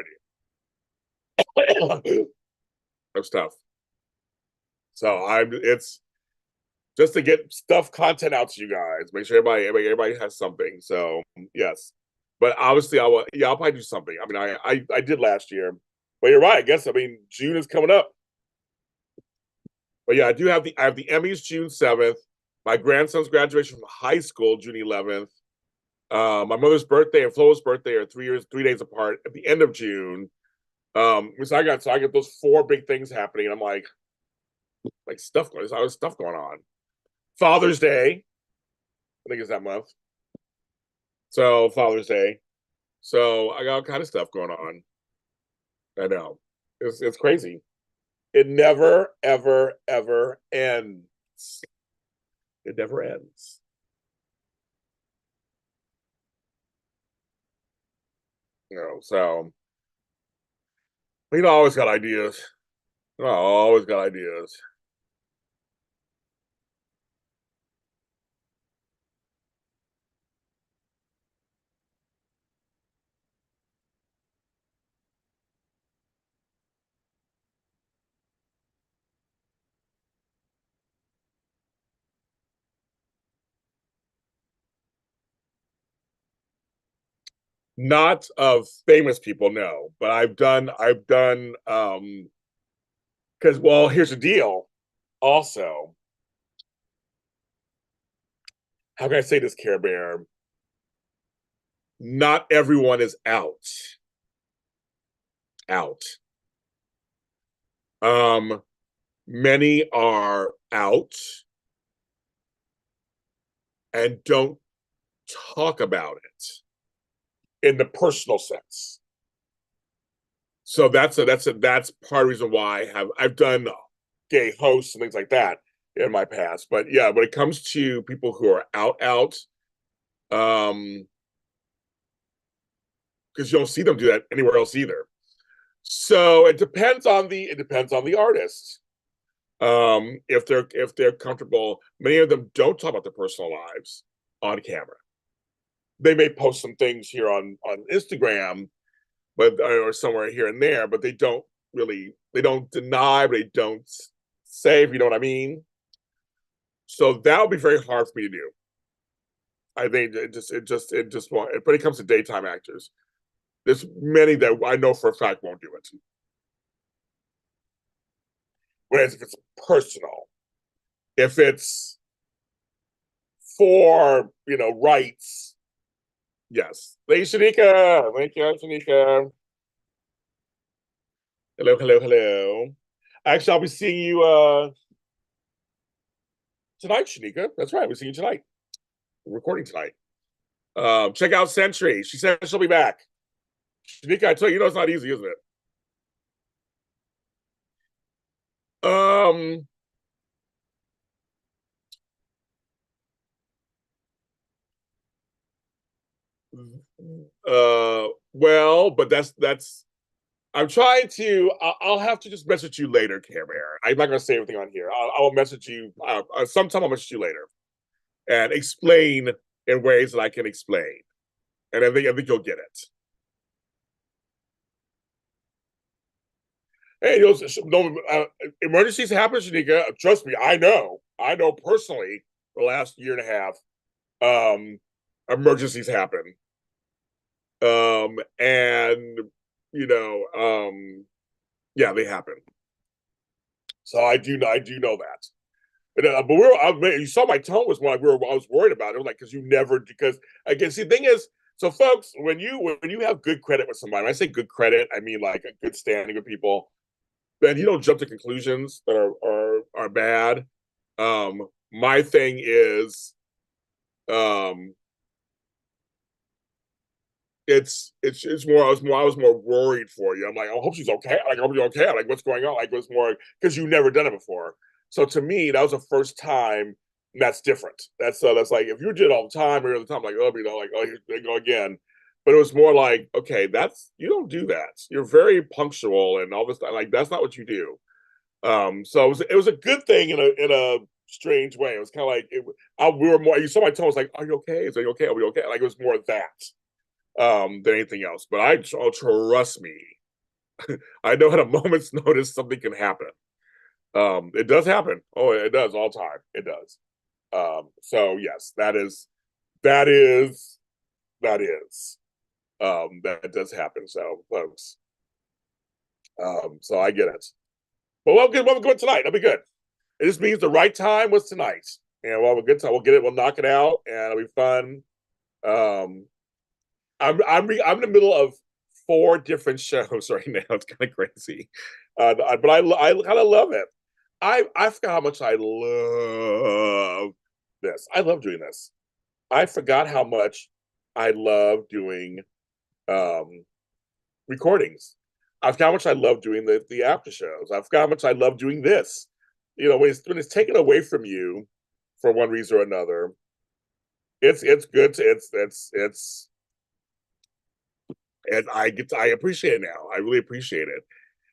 idea. That's tough. So it's just to get stuff content out to you guys. Make sure everybody has something. So yes, but obviously I'll probably do something. I mean I did last year, but you're right. I guess June is coming up. But yeah, I have the Emmys June 7th. My grandson's graduation from high school June 11th. My mother's birthday and Flo's birthday are 3 days apart at the end of June. So I got those four big things happening. And I'm like stuff going. There's stuff going on. Father's Day, I think it's that month. So Father's Day. So I got all kind of stuff going on. I know. It's crazy. It never, ever, ever ends. It never ends. So I always got ideas. I always got ideas. Not of famous people, no, but I've done because well, here's the deal. Also, how can I say this, Care Bear? Not everyone is out. Out. Many are out and don't talk about it in the personal sense. So that's part of the reason why I've done gay hosts and things like that in my past. But yeah, when it comes to people who are out, because you don't see them do that anywhere else either. So it depends on the artist. If they're comfortable, many of them don't talk about their personal lives on camera. They may post some things here on Instagram, but or somewhere here and there, but they don't deny, but they don't say, if you know what I mean. So that would be very hard for me to do. I think it won't. But it comes to daytime actors, there's many that I know for a fact won't do it. Whereas if it's personal, if it's for rights, yes. Hey, Shanika, thank you, Shanika. Hello, hello, hello. Actually, I'll be seeing you tonight, Shanika. That's right, we're seeing you tonight. We're recording tonight. Check out Century. She said she'll be back. Shanika, I tell you, it's not easy, isn't it? Well, but that's I'm trying to. I'll have to just message you later, Care Bear. I'm not going to say everything on here. I'll message you sometime. I'll message you later and explain in ways that I can explain, and I think you'll get it. Hey, no emergencies happen, Shanika. Trust me, I know. I know personally. The last year and a half, emergencies happen, and yeah, they happen. So I do know that. But you saw my tone was when I was worried about it, like because again, see, the thing is, so folks, when you have good credit with somebody, when I say good credit, I mean like a good standing with people, then you don't jump to conclusions that are bad. My thing is, um, it's more I was more worried for you. I'm like, I hope she's okay. Like, I hope you're okay. Like, what's going on? Like, what's more because you've never done it before. So to me, that was the first time. That's different. That's like if you did it all the time or the time, like like, oh, here they go again. But it was more like, okay, that's you don't do that. You're very punctual and all this. Like that's not what you do. So it was a good thing in a strange way. It was kind of like we were more. You saw my tone was like, "Are you okay? Is you okay? Are we okay?" Like it was more of that than anything else. But oh, trust me, I know at a moment's notice something can happen. It does happen. Oh, it does all the time. It does. So yes, that is that is that does happen. So folks, so I get it. But we'll good tonight. That'll be good. It just means the right time was tonight, and we'll have a good time. We'll get it. We'll knock it out, and it'll be fun. Um, I'm in the middle of 4 different shows right now. It's kind of crazy, but I kind of love it. I forgot how much I love this. I love doing this. I forgot how much I love doing um, recordings. I forgot how much I love doing the after shows. I forgot how much I love doing this. When it's taken away from you for one reason or another, it's good to it's and I appreciate it now. I really appreciate it.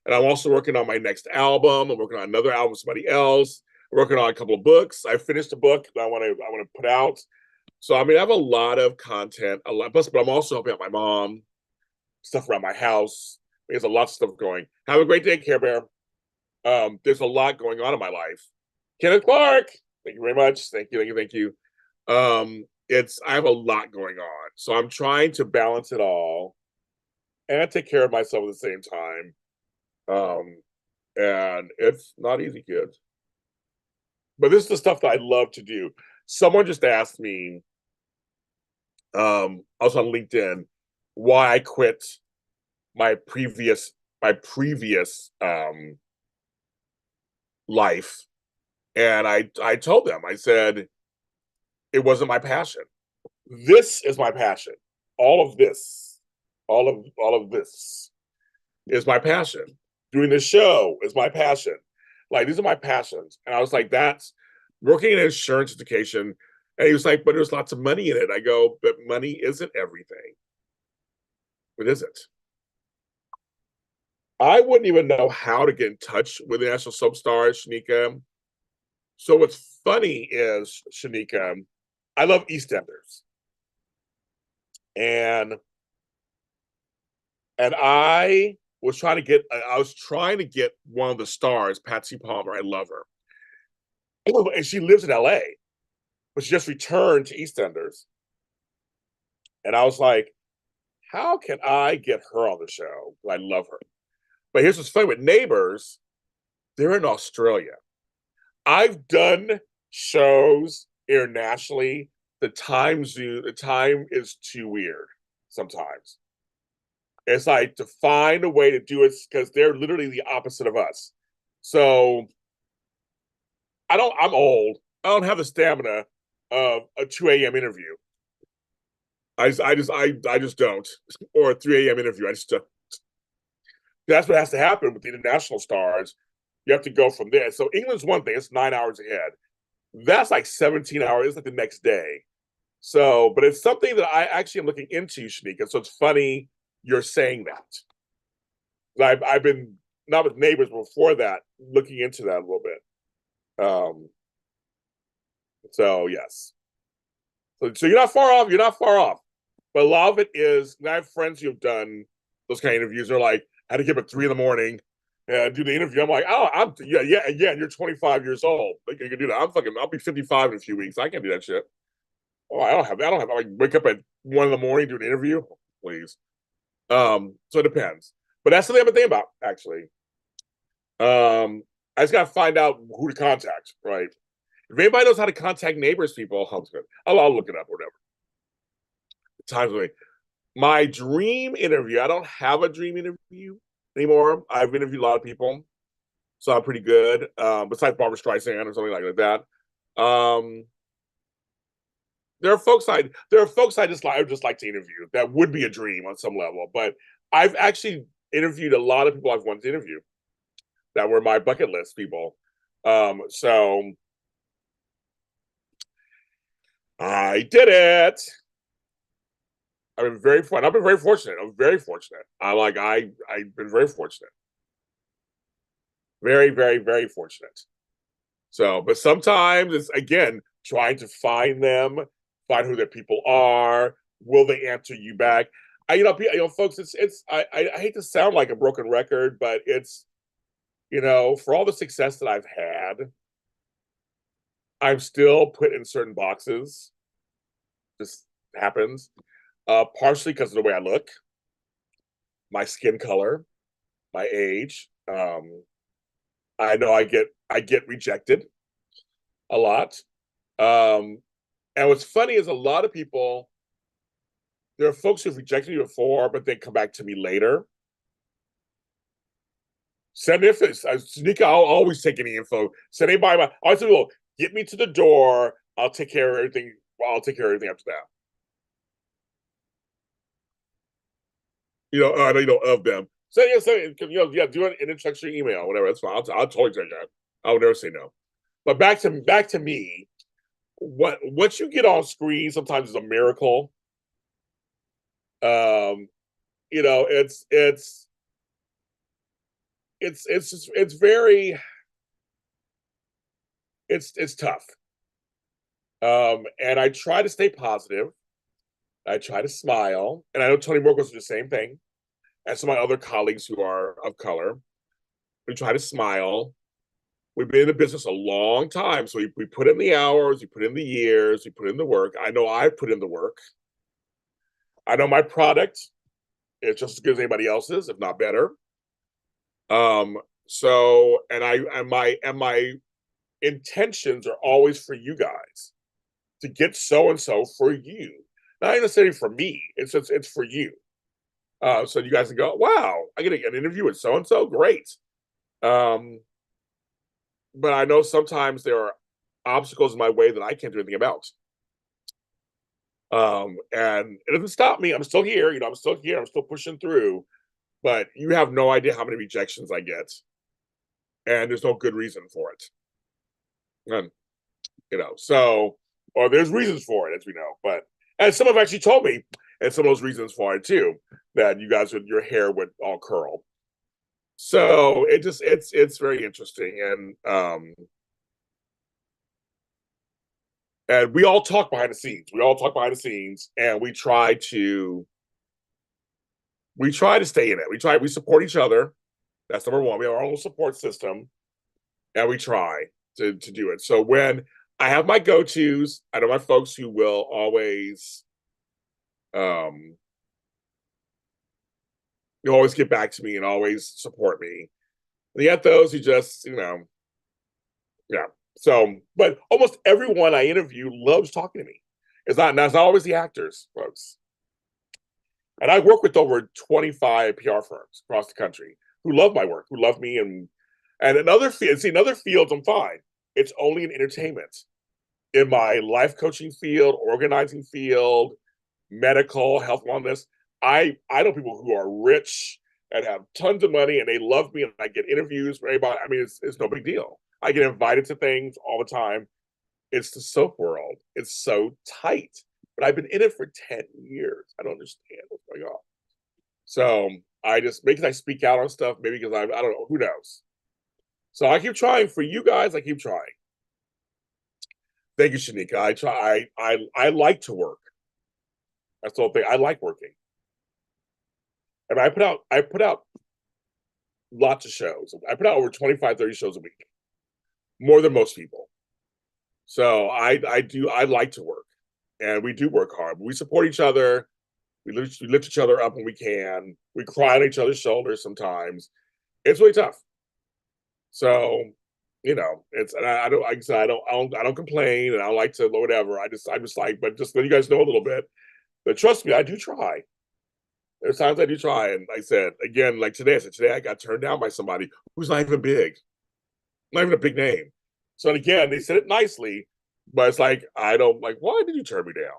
And I'm also working on my next album. I'm working on another album with somebody else. I'm working on a couple of books. I finished a book that I want to put out. So I mean, I have a lot of content, a lot. Plus, but I'm also helping out my mom, stuff around my house. There's a lot of stuff going. Have a great day, Care Bear. There's a lot going on in my life. Kenneth Clark, thank you very much. Thank you. I have a lot going on, so I'm trying to balance it all and take care of myself at the same time. Um, and it's not easy, kids. But this is the stuff that I love to do. Someone just asked me, I was on LinkedIn, why I quit my previous my previous life, and I told them, I said it wasn't my passion. This is my passion. All of this, all of this is my passion. Doing the show is my passion. Like these are my passions. And I was like, that's working in insurance education. And he was like, but there's lots of money in it. I go, but money isn't everything. It isn't. I wouldn't even know how to get in touch with the National Soap Stars, Shanika. So what's funny is, Shanika, I love EastEnders. And I was trying to get one of the stars, Patsy Palmer. I love her. And she lives in LA, but she just returned to EastEnders. And I was like, how can I get her on the show? I love her. But here's what's funny with Neighbors, they're in Australia. I've done shows internationally. The time is too weird sometimes. It's like to find a way to do it because they're literally the opposite of us. So I'm old. I don't have the stamina of a 2 a.m. interview. I just don't. Or a 3 a.m. interview. I just don't. That's what has to happen with the international stars. You have to go from there. So England's one thing, it's 9 hours ahead. That's like 17 hours, it's like the next day. So, but it's something that I actually am looking into, Shanika. So it's funny you're saying that. I've been not with Neighbors before that, looking into that a little bit. So yes. So you're not far off. You're not far off. But a lot of it is, I have friends who've done those kind of interviews. They're like, I had to get up at 3 in the morning and do the interview. I'm like, oh, yeah. And you're 25 years old. Like you can do that. I'll be 55 in a few weeks. I can't do that shit. Oh, I don't have. I wake up at 1 in the morning, do an interview. Please. So it depends. But that's something I've been thinking about actually. I just got to find out who to contact. Right. If anybody knows how to contact Neighbors people, I'll look it up or whatever. Times away. My dream interview. I don't have a dream interview anymore. I've interviewed a lot of people, so I'm pretty good. Besides Barbara Streisand or something like that. There are folks I just like to interview. That would be a dream on some level. But I've actually interviewed a lot of people I've wanted to interview that were my bucket list people. So I did it. I've been very fun. I've been very fortunate. I'm very fortunate. I've been very fortunate. Very, very, very fortunate. So, but sometimes it's again trying to find them, find who their people are. Will they answer you back? Folks, I hate to sound like a broken record, but it's for all the success that I've had, I'm still put in certain boxes. Just happens. Partially because of the way I look, my skin color, my age. I know I get rejected a lot. Um, and what's funny is a lot of people, there are folks who've rejected me before, but they come back to me later. Send info. Sneaker, I'll always take any info. Send anybody. I always say, well, get me to the door. I'll take care of everything. I'll take care of everything after that. I know of them. So yeah, do an introductory email, whatever. That's fine. I'll totally take that. I would never say no. But back to me. What you get on screen sometimes is a miracle. Um, it's just it's very it's tough. And I try to stay positive. I try to smile, and I know Tony Moore goes through the same thing, and some of my other colleagues who are of color. We try to smile. We've been in the business a long time, so we put in the hours, we put in the years, we put in the work. I know I've put in the work. I know my product is just as good as anybody else's, if not better. Um, so and my intentions are always for you guys to get so and so for you, not necessarily for me. It's for you. So you guys can go, wow, I get an interview with so and so, great. Um, but I know sometimes there are obstacles in my way that I can't do anything about. And it doesn't stop me. I'm still here. I'm still here. I'm still pushing through. But you have no idea how many rejections I get, and there's no good reason for it. And so or there's reasons for it, as we know. But and some have actually told me, and some of those reasons for it too, that you guys would your hair would all curl. So it's very interesting, and we all talk behind the scenes. We all talk behind the scenes, and we try to stay in it. We support each other. That's number one. We have our own support system, and we try to do it. So when I have my go-tos, I know my folks who will always um you always get back to me and always support me. And yet those who just, yeah. So, but almost everyone I interview loves talking to me. It's not always the actors, folks. And I work with over 25 PR firms across the country who love my work, who love me, and in other fields, in other fields, I'm fine. It's only in entertainment. In my life coaching field, organizing field, medical, health, wellness, I know people who are rich and have tons of money, and they love me, and I get interviews for everybody. I mean, it's no big deal. I get invited to things all the time. It's the soap world. It's so tight, but I've been in it for 10 years. I don't understand what's going on. So I just maybe I speak out on stuff, maybe because I don't know, who knows. So I keep trying for you guys. I keep trying. Thank you, Shanika. I try. I like to work. That's the whole thing. I like working, and I put out lots of shows. I put out over 25, 30 shows a week, more than most people. So I like to work, and we do work hard. We support each other. We lift each other up when we can. We cry on each other's shoulders sometimes. It's really tough. So it's and I don't like I said I don't complain, and I don't like to whatever. I'm just like, but just let you guys know a little bit. But trust me, I do try. There's times I do try, and I said again, like today, I said today I got turned down by somebody who's not even big, not even a big name. So again, they said it nicely, but it's like I don't like. Why did you turn me down?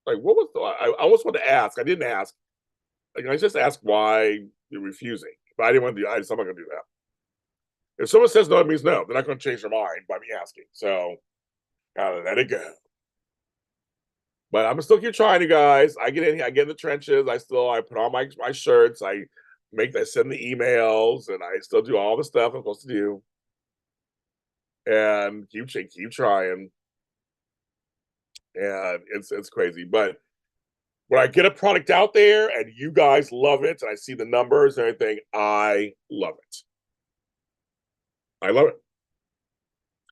Like what was I almost wanted to ask. I didn't ask. Like I just asked why you're refusing. But I didn't want to do. I'm not going to do that. If someone says no, it means no. They're not going to change their mind by me asking. So gotta let it go. But I'm still keep trying, you guys. I get in here, I get in the trenches. I put on my shirts. I send the emails, and I still do all the stuff I'm supposed to do, and keep trying. And it's crazy. But when I get a product out there and you guys love it, and I see the numbers and everything, I love it. I love it.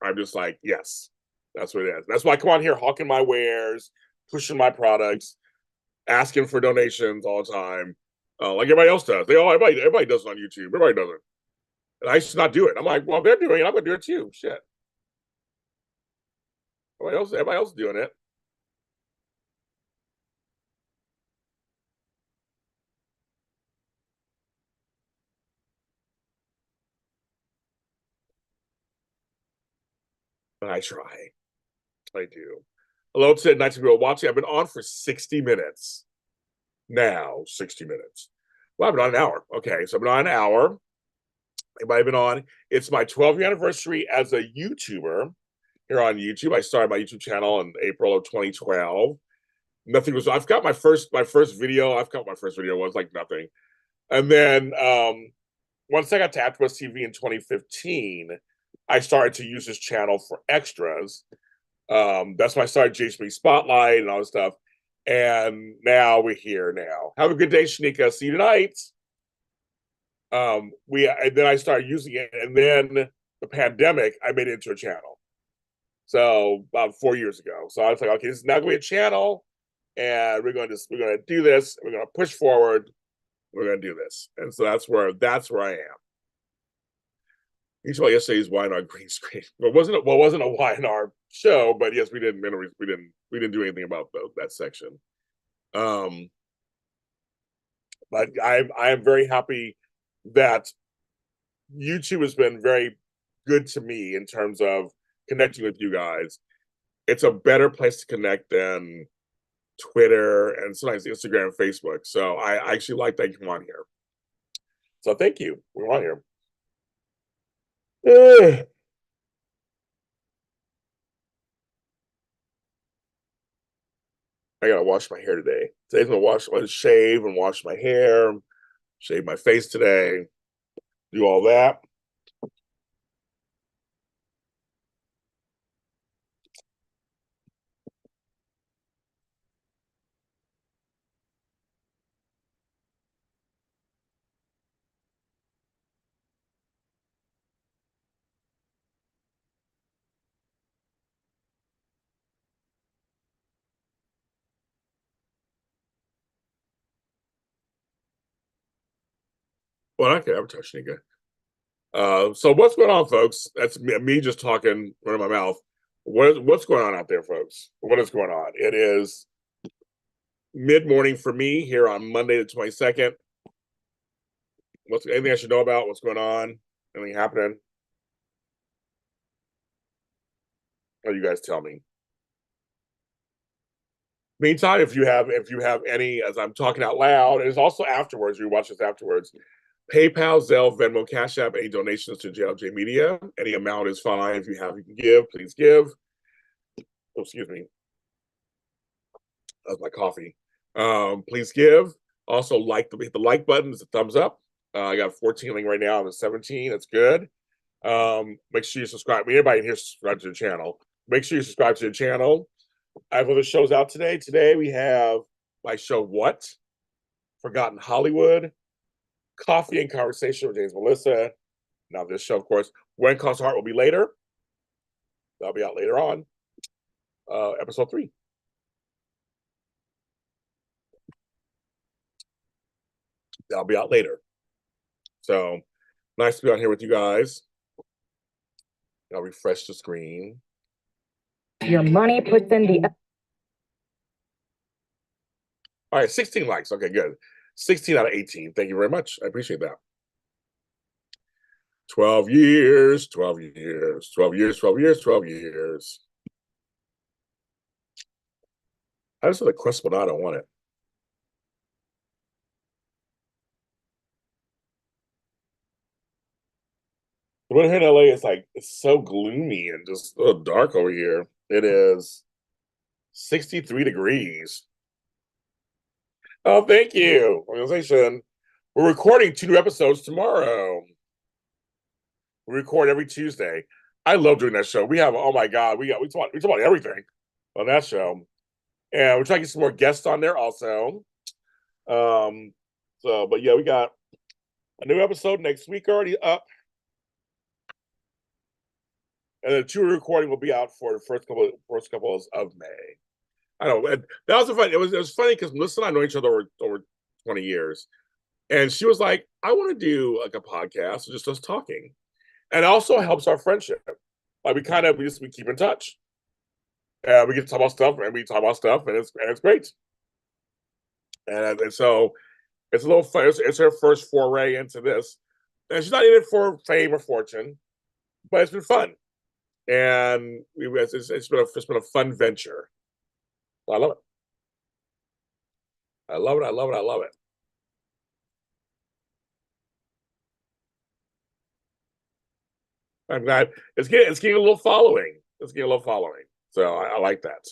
I'm just like, yes, that's what it is. That's why I come on here hawking my wares, pushing my products, asking for donations all the time, like everybody else does. Everybody does it on YouTube. Everybody does it. And I should not do it. I'm like, well, they're doing it. I'm gonna do it too. Shit. Everybody else is doing it. And I try. I do. Hello, Sid. Nice to be watching. I've been on for 60 minutes. Now, 60 minutes. Well, I've been on an hour. Okay, so I've been on an hour. I've been on. It's my 12th anniversary as a YouTuber here on YouTube. I started my YouTube channel in April of 2012. Nothing was. I've got my first video. I've got my first video was like nothing, and then once I got to AfterBuzz TV in 2015, I started to use this channel for extras. That's when I started JSB Spotlight and all this stuff. And now we're here now. Have a good day, Shanika. See you tonight. And then I started using it, and then the pandemic, I made it into a channel. So about 4 years ago. So I was like, okay, this is now gonna be a channel, and we're gonna do this, we're gonna push forward, we're gonna do this. And so that's where I am. You saw yesterday's YNR green screen. Well, wasn't a YNR show, but yes, we didn't do anything about that section. But I am very happy that YouTube has been very good to me in terms of connecting with you guys. It's a better place to connect than Twitter and sometimes Instagram and Facebook. So I actually like that you come on here. So thank you. We're on here. I gotta wash my hair today. Today's I'm gonna shave and wash my hair, shave my face today, do all that. Well, I can advertise, Shanika. So what's going on, folks? That's me just talking, running my mouth. What's going on out there, folks? What is going on? It is mid-morning for me here on Monday the 22nd. Anything I should know about? What's going on? Anything happening? Oh, you guys tell me. Meantime, if you have any, as I'm talking out loud, and it's also afterwards, you watch this afterwards. PayPal, Zelle, Venmo, Cash App, any donations to JLJ Media. Any amount is fine. If you can give, please give. Oh, excuse me. That's my coffee. Please give. Also, hit the like button. It's a thumbs up. I got 14 right now. I'm at 17. That's good. Make sure you subscribe. Everybody in here subscribe to the channel. Make sure you subscribe to the channel. I have other shows out today. Today we have my show, What? Forgotten Hollywood, Coffee and Conversation with James Melissa. Now this show, of course, When Cost Heart will be later. That'll be out later on. Episode 3. That'll be out later. So nice to be on here with you guys. I'll refresh the screen. Your money puts in the. All right, 16 likes. Okay, good. 16 out of 18. Thank you very much. I appreciate that. 12 years, 12 years, 12 years, 12 years, 12 years. I just want the crust, but I don't want it. The weather here in LA is like, it's so gloomy and just dark over here. It is. 63 degrees. Oh, thank you, organization. We're recording 2 new episodes tomorrow. We record every Tuesday. I love doing that show. We have, oh my God, we talk about everything on that show. And we're trying to get some more guests on there also. But yeah, we got a new episode next week already up. And the 2 recording will be out for the first couple of May. I don't know. That was fun. It was funny because Melissa and I know each other over 20 years. And she was like, I want to do like a podcast, just us talking. And it also helps our friendship. Like we keep in touch. And we get to talk about stuff and we talk about stuff and it's great. And so it's a little fun. It's her first foray into this. And she's not in it for fame or fortune, but it's been fun. And it's been a fun venture. I love it. I love it. I love it. I love it. I'm glad it's getting a little following. It's getting a little following. So I like that.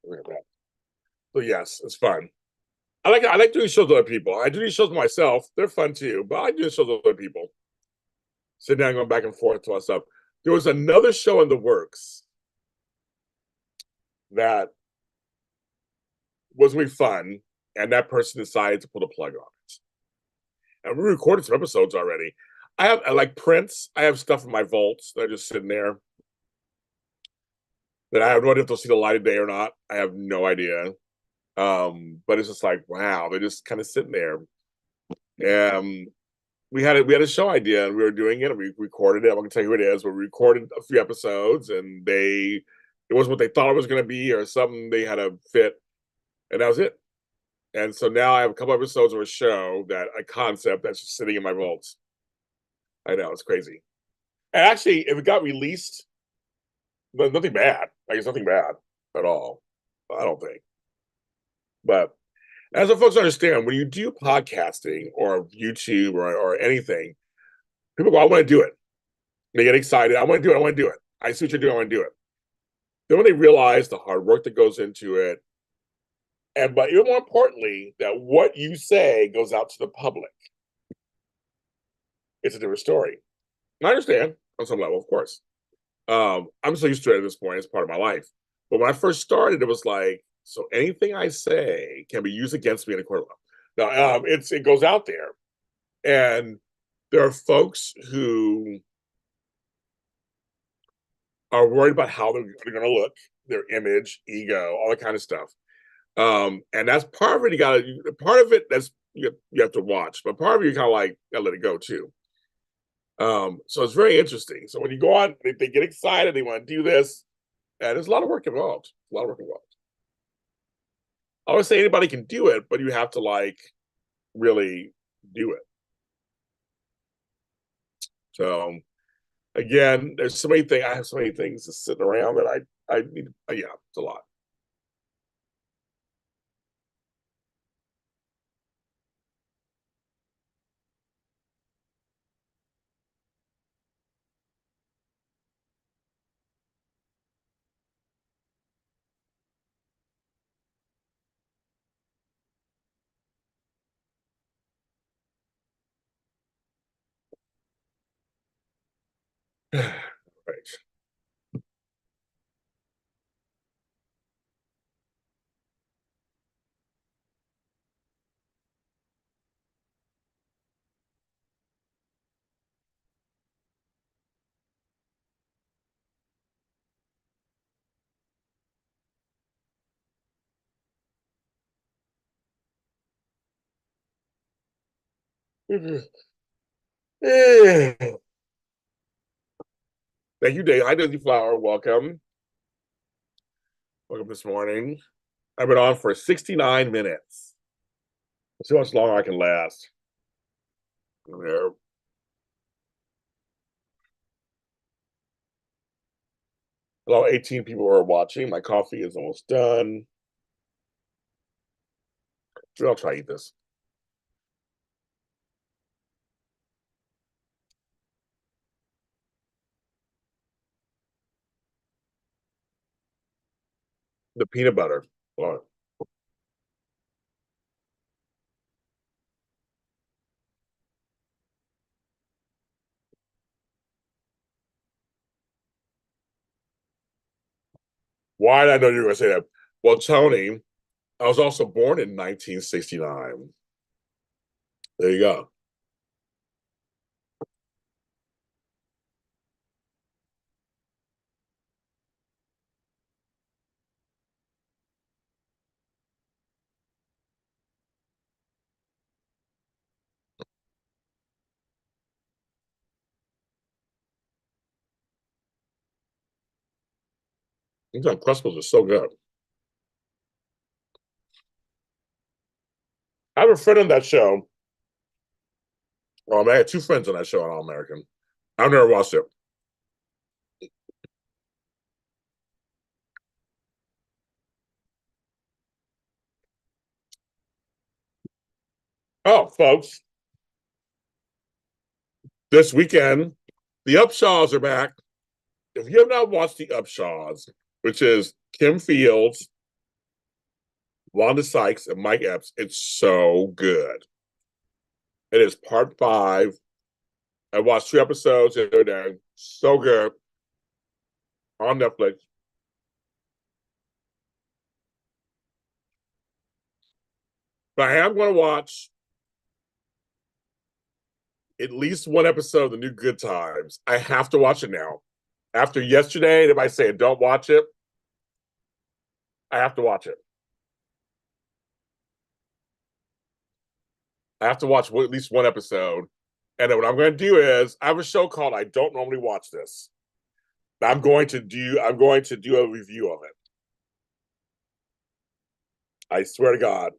Look at that. So yes, it's fun. I like doing shows with other people. I do these shows myself. They're fun too, but I do shows with other people. Sitting down, going back and forth to myself. There was another show in the works that was really fun, and that person decided to pull the plug on it. And we recorded some episodes already. I like Prince. I have stuff in my vaults that are just sitting there that I have no idea if they'll see the light of day or not. I have no idea. But it's just like, wow, they're just kind of sitting there. We had a show idea and we were doing it and we recorded it. I'm gonna tell you who it is. We recorded a few episodes and it wasn't what they thought it was gonna be or something they had to fit, and that was it. And so now I have a couple episodes of a concept that's just sitting in my vaults. I know, it's crazy. And actually, if it got released, nothing bad. Like it's nothing bad at all. I don't think. But as the folks understand, when you do podcasting or YouTube or anything, people go, I want to do it. They get excited. I want to do it. I want to do it. I see what you're doing. I want to do it. Then when they realize the hard work that goes into it, but even more importantly, that what you say goes out to the public, it's a different story. And I understand on some level, of course. I'm so used to it at this point. It's part of my life. But when I first started, it was like, so anything I say can be used against me in a court of law. Now, it goes out there, and there are folks who are worried about how they're going to look, their image, ego, all that kind of stuff. And that's part of it. Part of it you have to watch, but part of it you kind of like gotta let it go too. So it's very interesting. So when you go on, they get excited, they want to do this, and there's a lot of work involved. A lot of work involved. I always say anybody can do it, but you have to like really do it. So again, there's so many things. I have so many things just sitting around that I need. Yeah, it's a lot. Right. Thank you, Dave. Hi, Disney Flower. Welcome. Welcome this morning. I've been on for 69 minutes. Let's see how much longer I can last. There. Well, 18 people are watching. My coffee is almost done. I'll try to eat this. The peanut butter. Well, why did I know you were going to say that? Well, Tony, I was also born in 1969. There you go. These Uncrustables are so good. I have a friend on that show. I had two friends on that show on All American. I've never watched it. Oh, folks, this weekend, the Upshaws are back. If you have not watched the Upshaws, which is Kim Fields, Wanda Sykes, and Mike Epps, it's so good. It is part 5. I watched 2 episodes the other day. So good on Netflix. But I am going to watch at least one episode of The New Good Times. I have to watch it now. After yesterday, if I say don't watch it, I have to watch it. I have to watch at least one episode. And then what I'm going to do is I have a show called I Don't Normally Watch This. I'm going to do a review of it. I swear to God.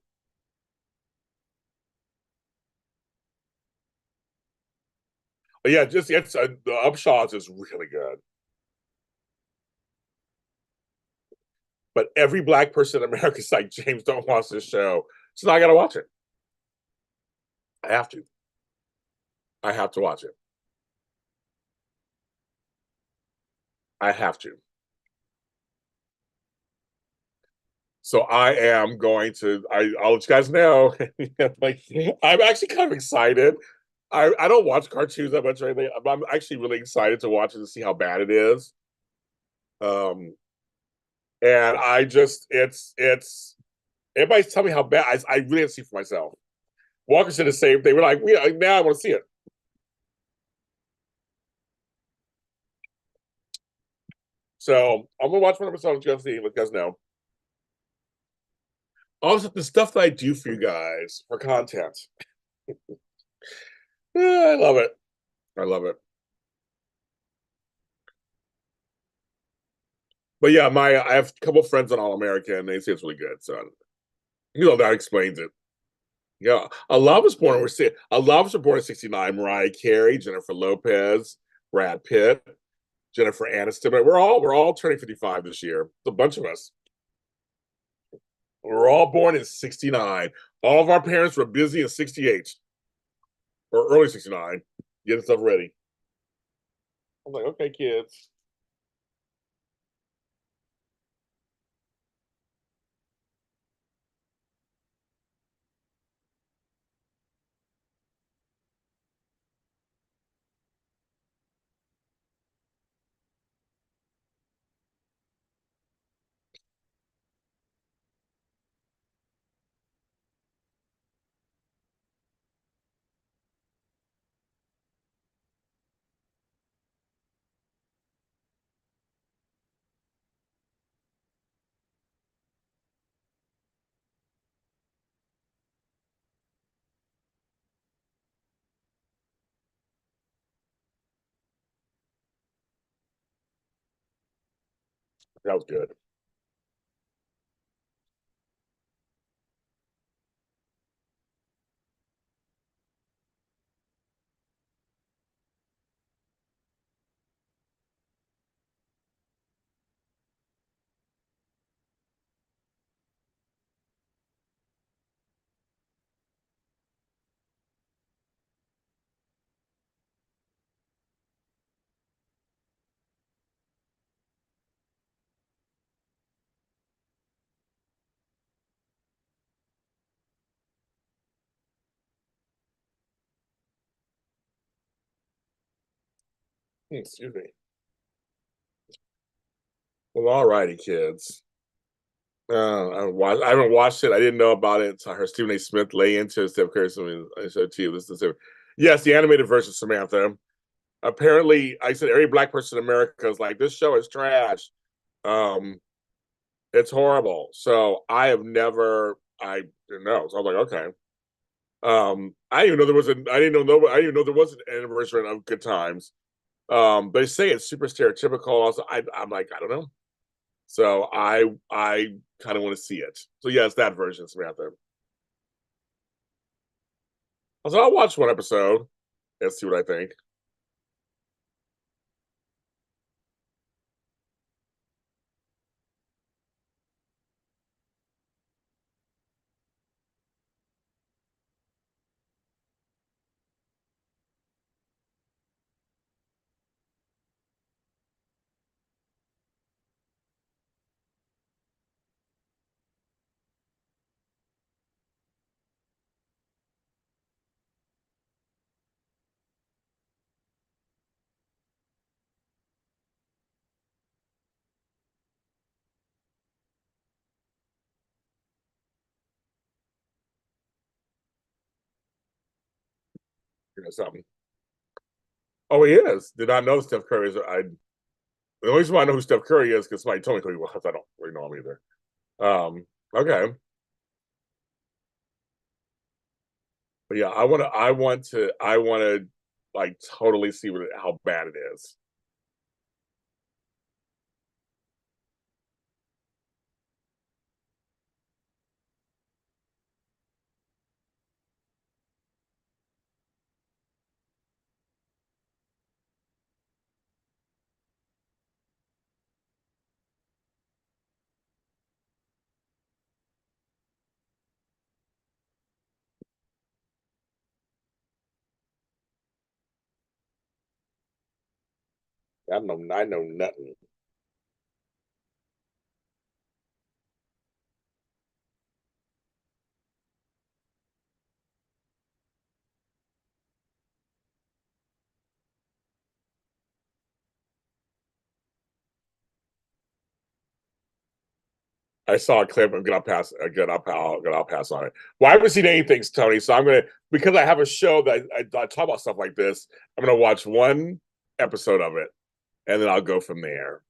But yeah, just it's the Upshaws is really good. But every black person in America is like, James, don't watch this show. So now I got to watch it. I have to. I have to watch it. I have to. So I am going to. I'll let you guys know. Like, I'm actually kind of excited. I don't watch cartoons that much or anything, but I'm actually really excited to watch it to see how bad it is. Um, and I just it's everybody's telling me how bad. I really have to see for myself. Walker said the same thing. We're like, yeah, now I want to see it. So I'm gonna watch one episode and see. Let you guys know. Also, the stuff that I do for you guys for content. Yeah, I love it. I love it. But yeah, I have a couple friends on All American. And they say it's really good. So that explains it. Yeah, A Love was born in '69. Mariah Carey, Jennifer Lopez, Brad Pitt, Jennifer Aniston. We're all turning 55 this year. It's a bunch of us. We're all born in '69. All of our parents were busy in '68 or early '69, getting stuff ready. I'm like, okay, kids. That was good. Excuse me. Well, all righty, kids. I haven't watched it. I didn't know about it. So I heard Stephen A. Smith lay into Steph Curry. So I said to you, listen to yes, the animated version, Samantha. Apparently, I said every black person in America is like, this show is trash. Um, it's horrible. So I have never, I didn't know. So I was like, okay. I didn't even know there was I didn't even know there was an anniversary of Good Times. They say it's super stereotypical. Also, I'm like, I don't know. So I kind of want to see it. So yeah, it's that version, Samantha. So I'll watch one episode and see what I think. You know something. Oh, he is. Did not know Steph Curry is. The only reason why I know who Steph Curry is because somebody told me who he was. I don't really know him either. Okay, but yeah, I want to like totally see how bad it is. I know nothing. I saw a clip. I'm gonna pass. I'll pass on it. Well, I haven't seen anything, Tony. So I'm gonna because I have a show that I talk about stuff like this. I'm gonna watch one episode of it, and then I'll go from there.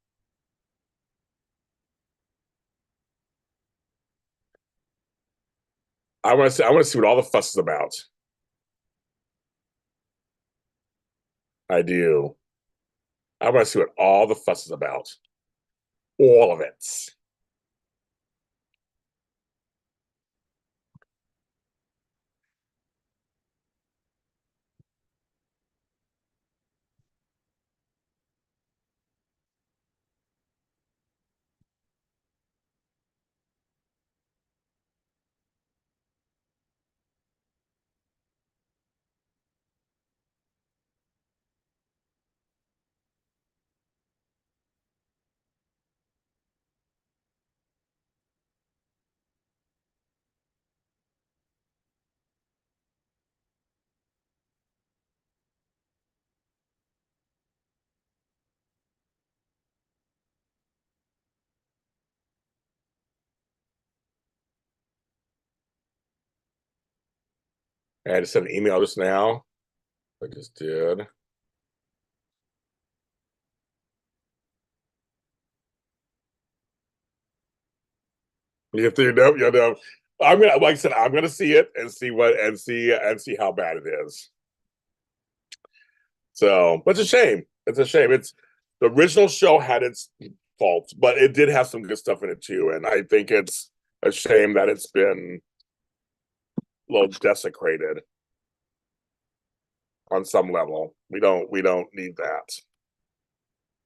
I want to see what all the fuss is about. I do. I want to see what all the fuss is about. All of it. I had to send an email just now. I just did. You have to know. I'm gonna, like I said, I'm gonna see it and see and see how bad it is. So, but it's a shame. It's a shame. It's the original show had its faults, but it did have some good stuff in it too. And I think it's a shame that it's been a little desecrated on some level. We don't need that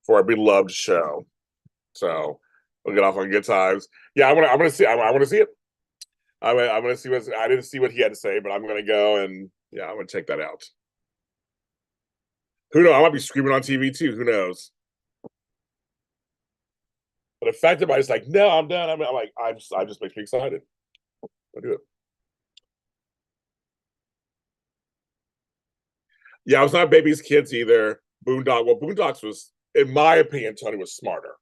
for a beloved show. So we'll get off on good times. Yeah, I want to see. I want to see it. I want to see what I didn't see what he had to say, but I'm going to go and yeah, I'm going to check that out. Who knows? I might be screaming on TV too. Who knows? But the fact that everybody's like, no, I'm done. I'm like, I just makes me excited. I do it. Yeah, I was not baby's kids either. Boondocks was, in my opinion, Tony was smarter.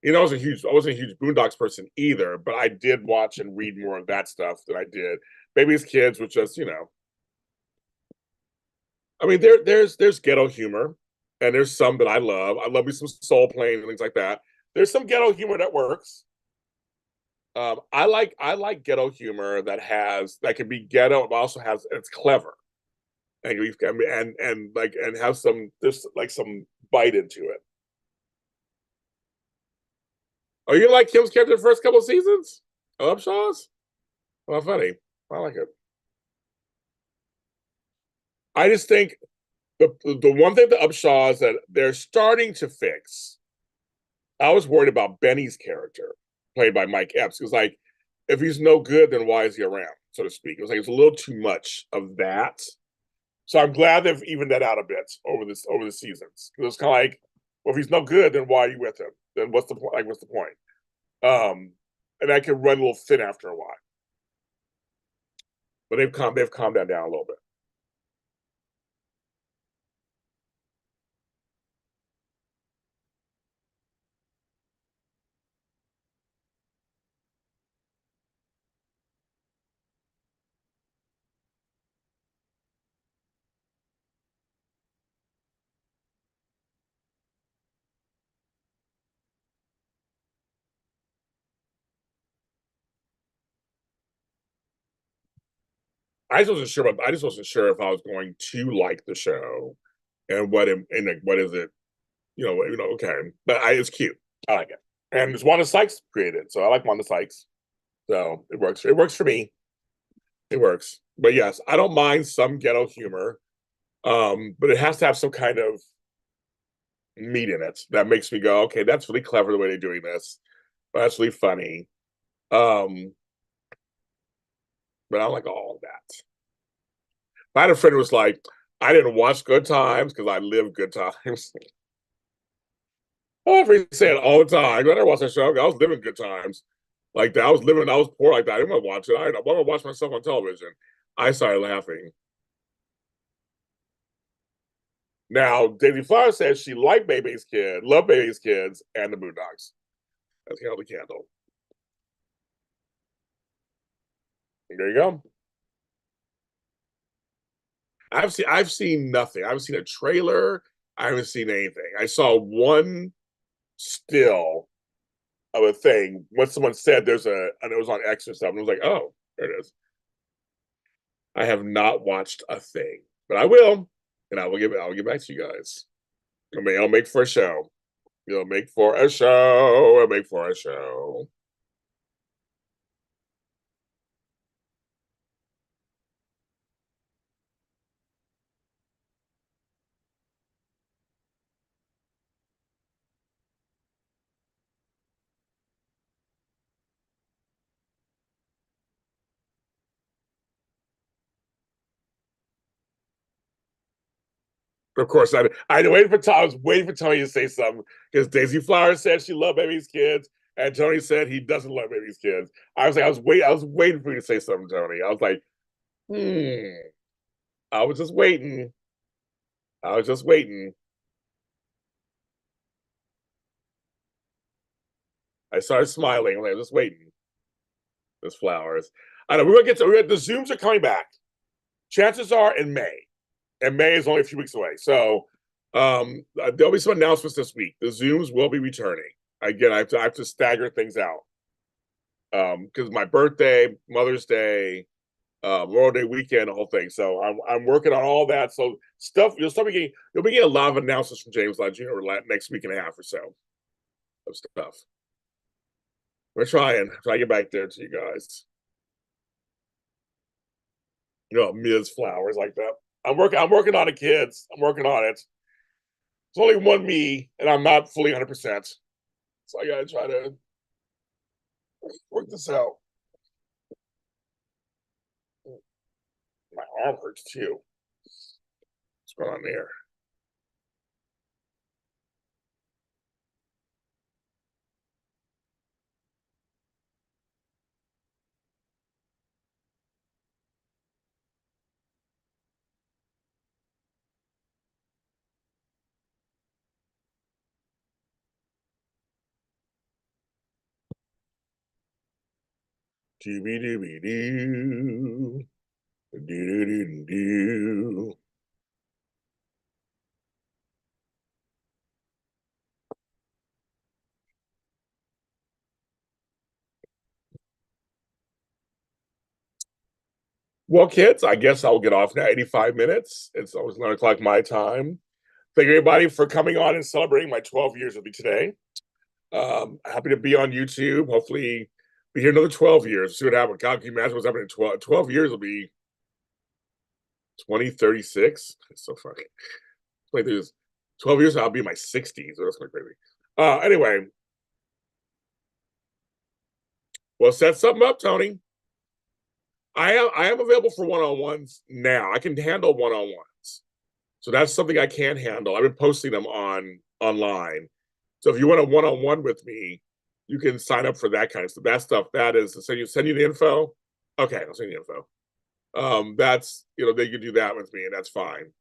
I wasn't a huge Boondocks person either, but I did watch and read more of that stuff than I did Baby's Kids, which just, I mean, there's ghetto humor, and there's some that I love. I love me some Soul Plane and things like that. There's some ghetto humor that works. I like ghetto humor that can be ghetto, but also has it's clever and we've and have some there's like some bite into it. Oh, you like Kim's character the first couple of seasons? I love Shaw's. Well, funny. I like it. I just think the one thing the Upshaws that they're starting to fix. I was worried about Benny's character, played by Mike Epps, because like if he's no good, then why is he around, so to speak? It was like it's a little too much of that. So I'm glad they've evened that out a bit over the seasons. It was kind of like, well, if he's no good, then why are you with him? Then what's the point? Like, what's the point? And I can run a little thin after a while. But they've calmed that down a little bit. I just wasn't sure if I was going to like the show and what is it, okay. But it's cute. I like it. And it's Wanda Sykes created, so I like Wanda Sykes. So it works. It works for me. It works. But yes, I don't mind some ghetto humor. But it has to have some kind of meat in it that makes me go, okay, that's really clever the way they're doing this. That's really funny. Um, but I like all of that. I had a friend who was like, I didn't watch Good Times because I live Good Times. I say it all the time. I never watched that show. I was living Good Times like that. I was poor like that. I didn't want to watch it. I want to watch myself on television. I started laughing. Now, Daisy Flower says she liked Baby's Kid, loved Baby's Kids, and the Boondocks. That's Candle the Candle. There you go. I've seen nothing. I haven't seen a trailer. I haven't seen anything. I saw one still of a thing when someone said and it was on X or something. I was like, oh, there it is. I have not watched a thing, but I will, and I will get back to you guys. I mean, I'll make for a show. You'll make for a show. I'll make for a show. Of course, I was waiting for Tony to say something because Daisy Flowers said she loved Baby's Kids, and Tony said he doesn't love Baby's Kids. I was waiting for you to say something, Tony. I was like, hmm. I was just waiting. I was just waiting. I started smiling. I was just waiting. There's Flowers. I know the Zooms are coming back. Chances are in May, and May is only a few weeks away. So there'll be some announcements this week. The Zooms will be returning. Again, I have to stagger things out because my birthday, Mother's Day, Memorial Day weekend, the whole thing. So I'm working on all that. So stuff you'll be getting a lot of announcements from James Lott Jr. Next week and a half or so of stuff. We're trying to get back there to you guys. Ms. Flowers like that. I'm working on it, kids. I'm working on it. It's only one me, and I'm not fully 100%. So I gotta try to work this out. My arm hurts too. What's going on there? Dooby dooby doo. Doo doo doo doo. Well, kids, I guess I'll get off now. 85 minutes. It's always 9 o'clock my time. Thank you, everybody, for coming on and celebrating my 12 years with me today. Happy to be on YouTube. Hopefully, be here another 12 years. See what happens. God, can you imagine what's happening in 12 years? Will be 2036. It's so funny. Like there's 12 years, I'll be in my 60s. That's kind of crazy. Anyway, well, set something up, Tony. I am available for one-on-ones now. I can handle one-on-ones. So that's something I can handle. I've been posting them online. So if you want a one-on-one with me, you can sign up for that kind of stuff. That stuff, that is send you the info. Okay, I'll send you the info. That's they can do that with me, and that's fine.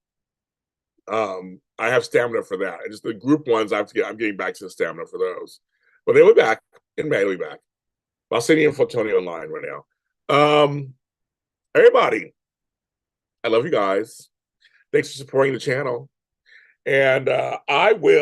I have stamina for that. Just the group ones I'm getting back to the stamina for those. But they'll be back in May, they'll be back. I'll send you info Tony online right now. Everybody, I love you guys. Thanks for supporting the channel. And I will